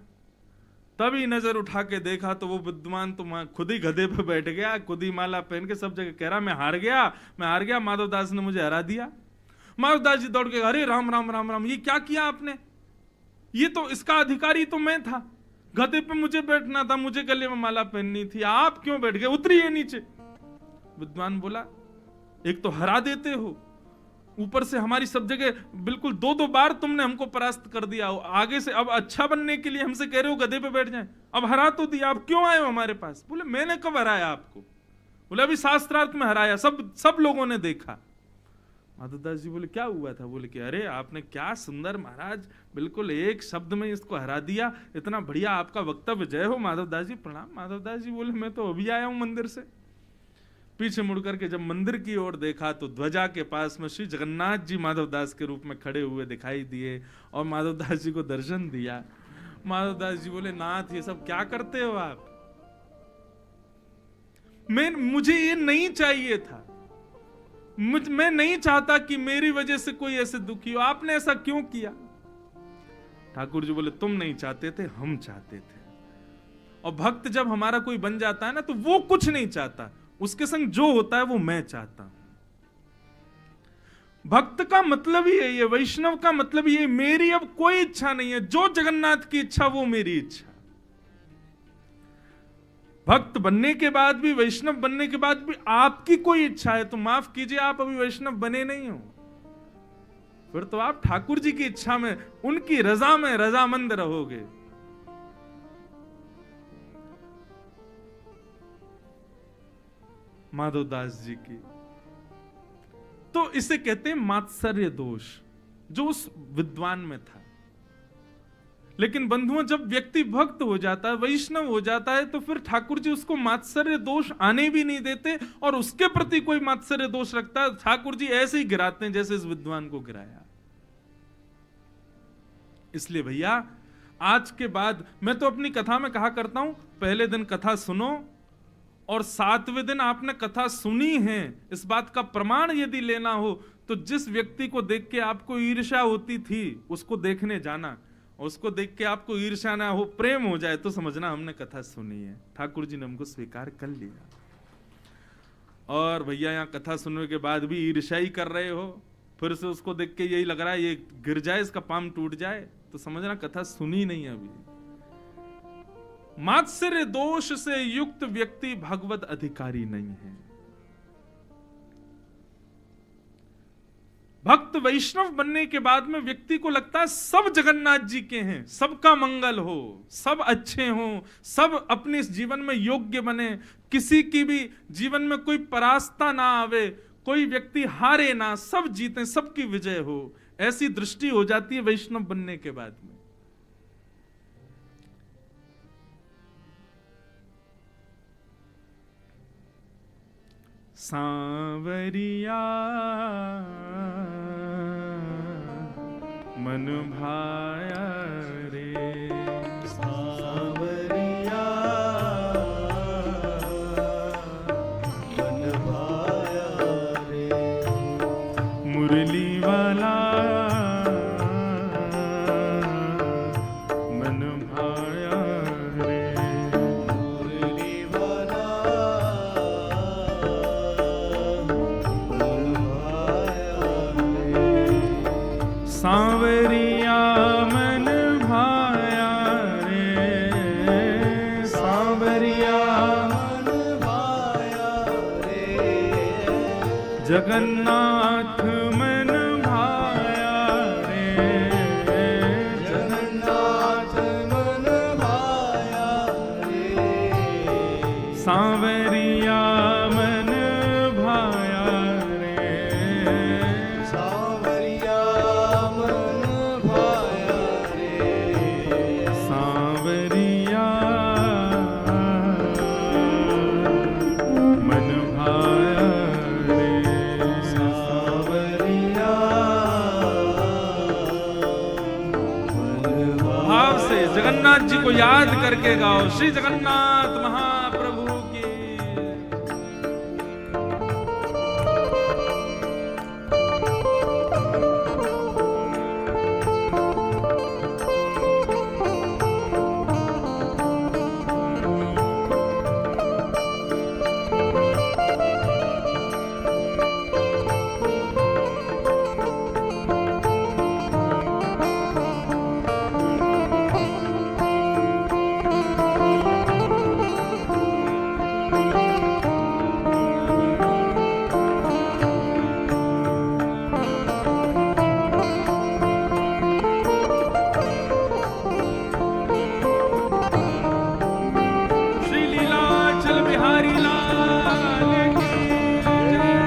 तभी नजर उठा के देखा तो वो विद्वान तो वहां खुद ही गधे पे बैठ गया, खुद ही माला पहन के सब जगह कह रहा मैं हार गया, माधवदास ने मुझे हरा दिया। माधवदास जी दौड़ के, अरे राम राम राम राम, ये क्या किया आपने? ये तो इसका अधिकारी तो मैं था, गधे पे मुझे बैठना था, मुझे गले में माला पहननी थी, आप क्यों बैठ गए? उतरिए नीचे। विद्वान बोला एक तो हरा देते हो, ऊपर से हमारी सब जगह बिल्कुल दो बार तुमने हमको परास्त कर दिया, आगे से अब अच्छा बनने के लिए हमसे कह रहे हो गधे पे बैठ जाए, अब हरा तो दिया, अब क्यों आए हो हमारे पास? बोले मैंने कब हराया आपको? बोले अभी शास्त्रार्थ में हराया, सब लोगों ने देखा। माधवदास जी बोले क्या हुआ था? बोले कि अरे आपने क्या सुंदर महाराज, बिल्कुल एक शब्द में इसको हरा दिया, इतना बढ़िया आपका वक्तव्य, जय हो माधवदास जी, प्रणाम। माधवदास जी बोले मैं तो अभी आया हूं मंदिर से। पीछे मुड़ करके जब मंदिर की ओर देखा तो ध्वजा के पास में श्री जगन्नाथ जी माधवदास के रूप में खड़े हुए दिखाई दिए और माधवदास जी को दर्शन दिया। माधवदास जी बोले नाथ ये सब क्या करते हो आप? मुझे ये नहीं चाहिए था, मैं नहीं चाहता कि मेरी वजह से कोई ऐसे दुखी हो, आपने ऐसा क्यों किया? ठाकुर जी बोले तुम नहीं चाहते थे, हम चाहते थे। और भक्त जब हमारा कोई बन जाता है ना तो वो कुछ नहीं चाहता, उसके संग जो होता है वो मैं चाहता हूं। भक्त का मतलब ही है ये, वैष्णव का मतलब ये, मेरी अब कोई इच्छा नहीं है, जो जगन्नाथ की इच्छा वो मेरी इच्छा। भक्त बनने के बाद भी, वैष्णव बनने के बाद भी आपकी कोई इच्छा है तो माफ कीजिए आप अभी वैष्णव बने नहीं हो, फिर तो आप ठाकुर जी की इच्छा में, उनकी रजा में रजामंद रहोगे। माधवदास जी की तो इसे कहते हैं मात्सर्य दोष, जो उस विद्वान में था। लेकिन बंधुओं जब व्यक्ति भक्त हो जाता है, वैष्णव हो जाता है, तो फिर ठाकुर जी उसको मात्सर्य दोष आने भी नहीं देते, और उसके प्रति कोई मात्सर्य दोष रखता है ठाकुर जी ऐसे ही गिराते हैं जैसे इस विद्वान को गिराया। इसलिए भैया आज के बाद मैं तो अपनी कथा में कहा करता हूं, पहले दिन कथा सुनो और 7वें दिन आपने कथा सुनी है, इस बात का प्रमाण यदि लेना हो तो जिस व्यक्ति को देख के आपको ईर्ष्या होती थी उसको देखने जाना, उसको देख के आपको ईर्ष्या ना हो, प्रेम हो जाए, तो समझना हमने कथा सुनी है, ठाकुर जी ने हमको स्वीकार कर लिया। और भैया यहाँ कथा सुनने के बाद भी ईर्ष्या ही कर रहे हो, फिर से उसको देख के यही लग रहा है ये गिर जाए, इसका पाम टूट जाए, तो समझना कथा सुनी नहीं अभी। मात्सर्य दोष से युक्त व्यक्ति भगवत अधिकारी नहीं है। भक्त वैष्णव बनने के बाद में व्यक्ति को लगता है सब जगन्नाथ जी के हैं, सबका मंगल हो, सब अच्छे हो, सब अपने इस जीवन में योग्य बने, किसी की भी जीवन में कोई परास्ता ना आवे, कोई व्यक्ति हारे ना, सब जीते, सबकी विजय हो, ऐसी दृष्टि हो जाती है वैष्णव बनने के बाद में। सांवरिया मन भाया रे, सांवरिया मन भाया रे, मुरली वाला मन भाया रे, मुरली वाला मन भाया रे, सांवरिया मन भाया रे, सांवरिया मन भाया रे, जगन्नाथ मन भाया रे, जगन्नाथ मन भाया रे, सांवरिया मन भाया रे, सांवरिया मन भाया रे, सांवरिया मन भाया रे, सांवरिया मन भाव से जगन्नाथ जी को याद करके गाओ, श्री जगन्नाथ महाप्रभु की। श्री लीलाचल बिहारी लाल की जय।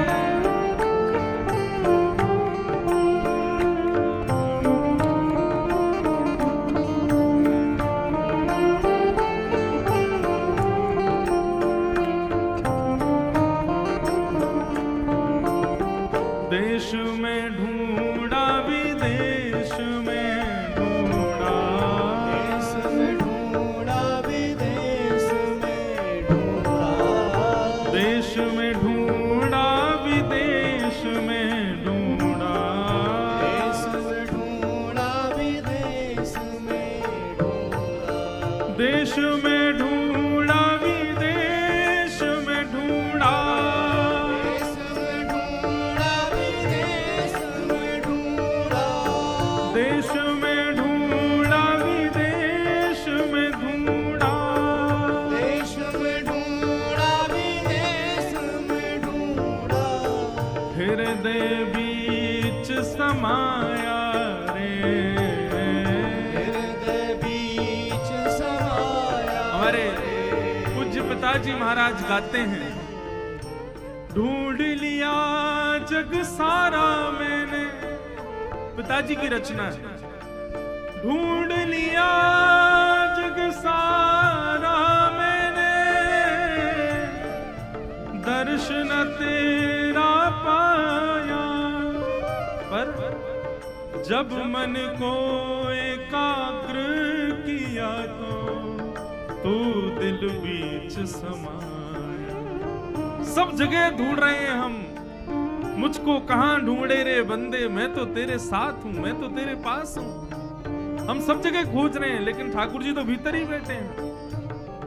देश में ढूंढा विदेश में ढूंढा, देश में ढूंढा विदेश में ढूंढा, देश में ढूंढा विदेश में ढूंढा, देश में ढूंढा विदेश में ढूंढा, देश में ढूंढा विदेश में ढूंढा, देश में ढूंढा विदेश में ढूंढा, देश में ढूंढा विदेश में ढूंढा, देश में ढूंढा विदेश में ढूंढा, हृदय बीच समाया रे, हृदय बीच समाया। हमारे पूज्य पिताजी महाराज गाते हैं, ढूंढ लिया जग सारा मैंने, पिताजी की रचना है, ढूंढ लिया जग सारा मैंने, दर्शन तेरा पाया, पर जब मन को एकाग्र किया तो दिल बीच समाया। सब जगह ढूंढ रहे हैं हम, मुझको कहां ढूंढे रे बंदे, मैं तो तेरे साथ हूं, मैं तो तेरे पास हूं। हम सब जगह खोज रहे हैं, लेकिन ठाकुर जी तो भीतर ही बैठे हैं।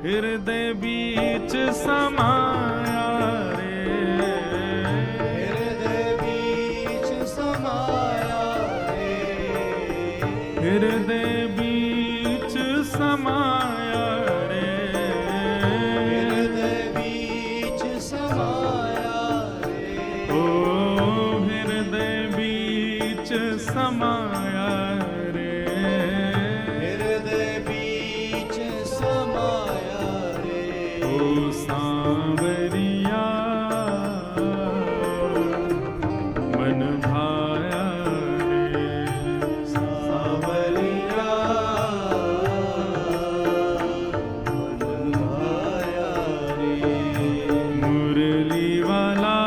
हृदय बीच समाया रे, हृदय बीच समाया रे, हृदय बीच समाया रे, हृदय बीच समाया रे, ओ हृदय बीच समाया रे, हृदय बीच समाया रे, ओ सांवरिया मन भाया रे, सांवरिया मन भाया रे, मुरली वाला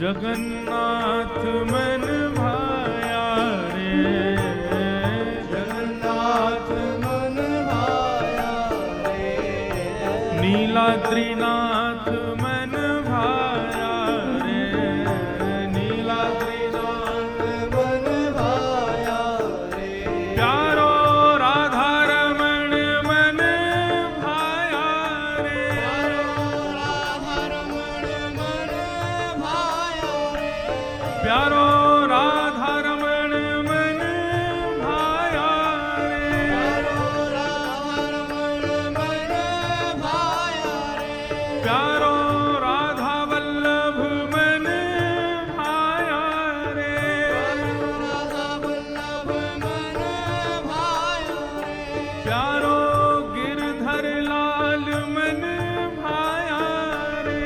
जगन्नाथ मन भाया रे, जगन्नाथ मन भाया रे, नीलाद्रीनाथ मन भाया रे, नीलाद्रीनाथ मन भाया रे, प्यारो राधा रमण मन भाया रे, प्यारो राधा रमण मन भाया रे, प्यारो राधा वल्लभ मन भाया रे, प्यारो गिरधर लाल मन भाया रे,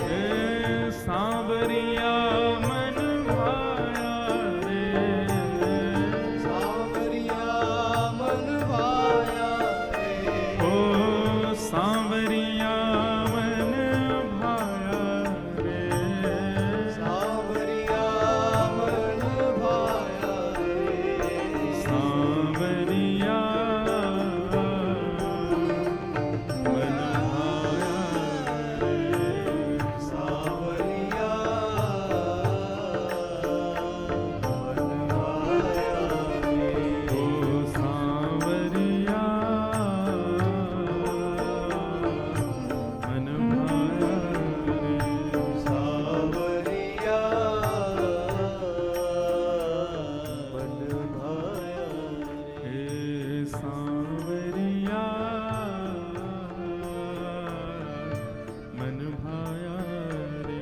हे सांवरिया मन भाया रे, ओ सांवरिया मन भाया रे, सांवरिया मन भाया ओ सांवरिया मन भाया हे सांवरिया मन भाया रे,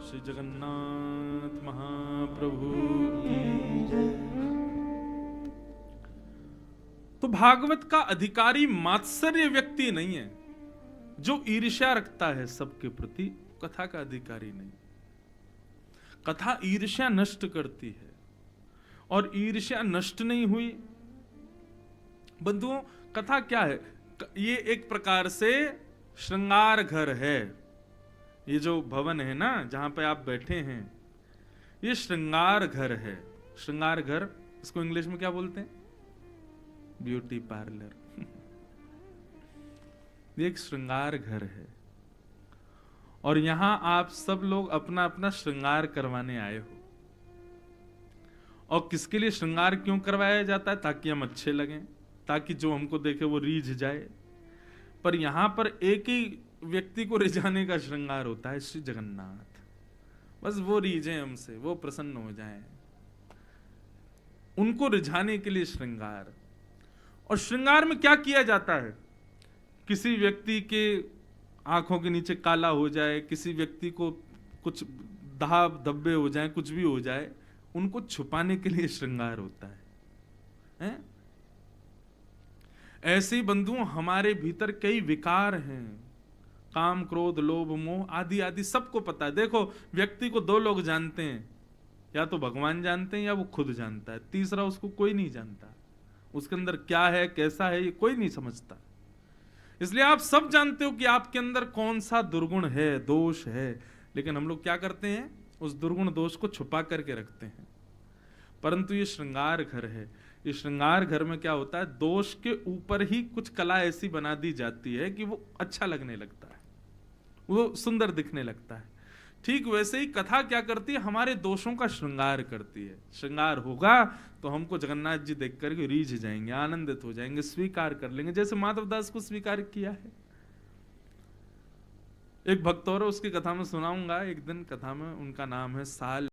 श्री जगन्नाथ महाप्रभु की जय। तो भागवत का अधिकारी मात्सर्य व्यक्ति नहीं है जो ईर्ष्या रखता है सबके प्रति, कथा का अधिकारी नहीं। कथा ईर्ष्या नष्ट करती है, और ईर्ष्या नष्ट नहीं हुई। बंधुओं, कथा क्या है? ये एक प्रकार से श्रृंगार घर है। ये जो भवन है ना, जहां पे आप बैठे हैं, ये श्रृंगार घर है। श्रृंगार घर, इसको इंग्लिश में क्या बोलते हैं? Beauty parlour. ये एक श्रृंगार घर है, और यहां आप सब लोग अपना अपना श्रृंगार करवाने आए हो। और किसके लिए श्रृंगार क्यों करवाया जाता है? ताकि हम अच्छे लगें, ताकि जो हमको देखे वो रीझ जाए। पर यहां पर एक ही व्यक्ति को रिझाने का श्रृंगार होता है, श्री जगन्नाथ। बस वो रीझे हमसे, वो प्रसन्न हो जाएं, उनको रिझाने के लिए श्रृंगार। और श्रृंगार में क्या किया जाता है? किसी व्यक्ति के आंखों के नीचे काला हो जाए, किसी व्यक्ति को कुछ दाग धब्बे हो जाए, कुछ भी हो जाए, उनको छुपाने के लिए श्रृंगार होता है? ऐसे ही बंधुओं, हमारे भीतर कई विकार हैं, काम क्रोध लोभ मोह आदि आदि, सबको पता है। देखो, व्यक्ति को दो लोग जानते हैं, या तो भगवान जानते हैं या वो खुद जानता है, तीसरा उसको कोई नहीं जानता। उसके अंदर क्या है, कैसा है, ये कोई नहीं समझता। इसलिए आप सब जानते हो कि आपके अंदर कौन सा दुर्गुण है, दोष है, लेकिन हम लोग क्या करते हैं? उस दुर्गुण दोष को छुपा करके रखते हैं। परंतु ये श्रृंगार घर है। इस श्रृंगार घर में क्या होता है? दोष के ऊपर ही कुछ कला ऐसी बना दी जाती है कि वो अच्छा लगने लगता है, वो सुंदर दिखने लगता है। ठीक वैसे ही कथा क्या करती है? हमारे दोषों का श्रृंगार करती है। श्रृंगार होगा तो हमको जगन्नाथ जी देख करके रीझ जाएंगे, आनंदित हो जाएंगे, स्वीकार कर लेंगे, जैसे माधवदास को स्वीकार किया है। एक भक्त और उसकी कथा में सुनाऊंगा एक दिन। कथा में उनका नाम है साल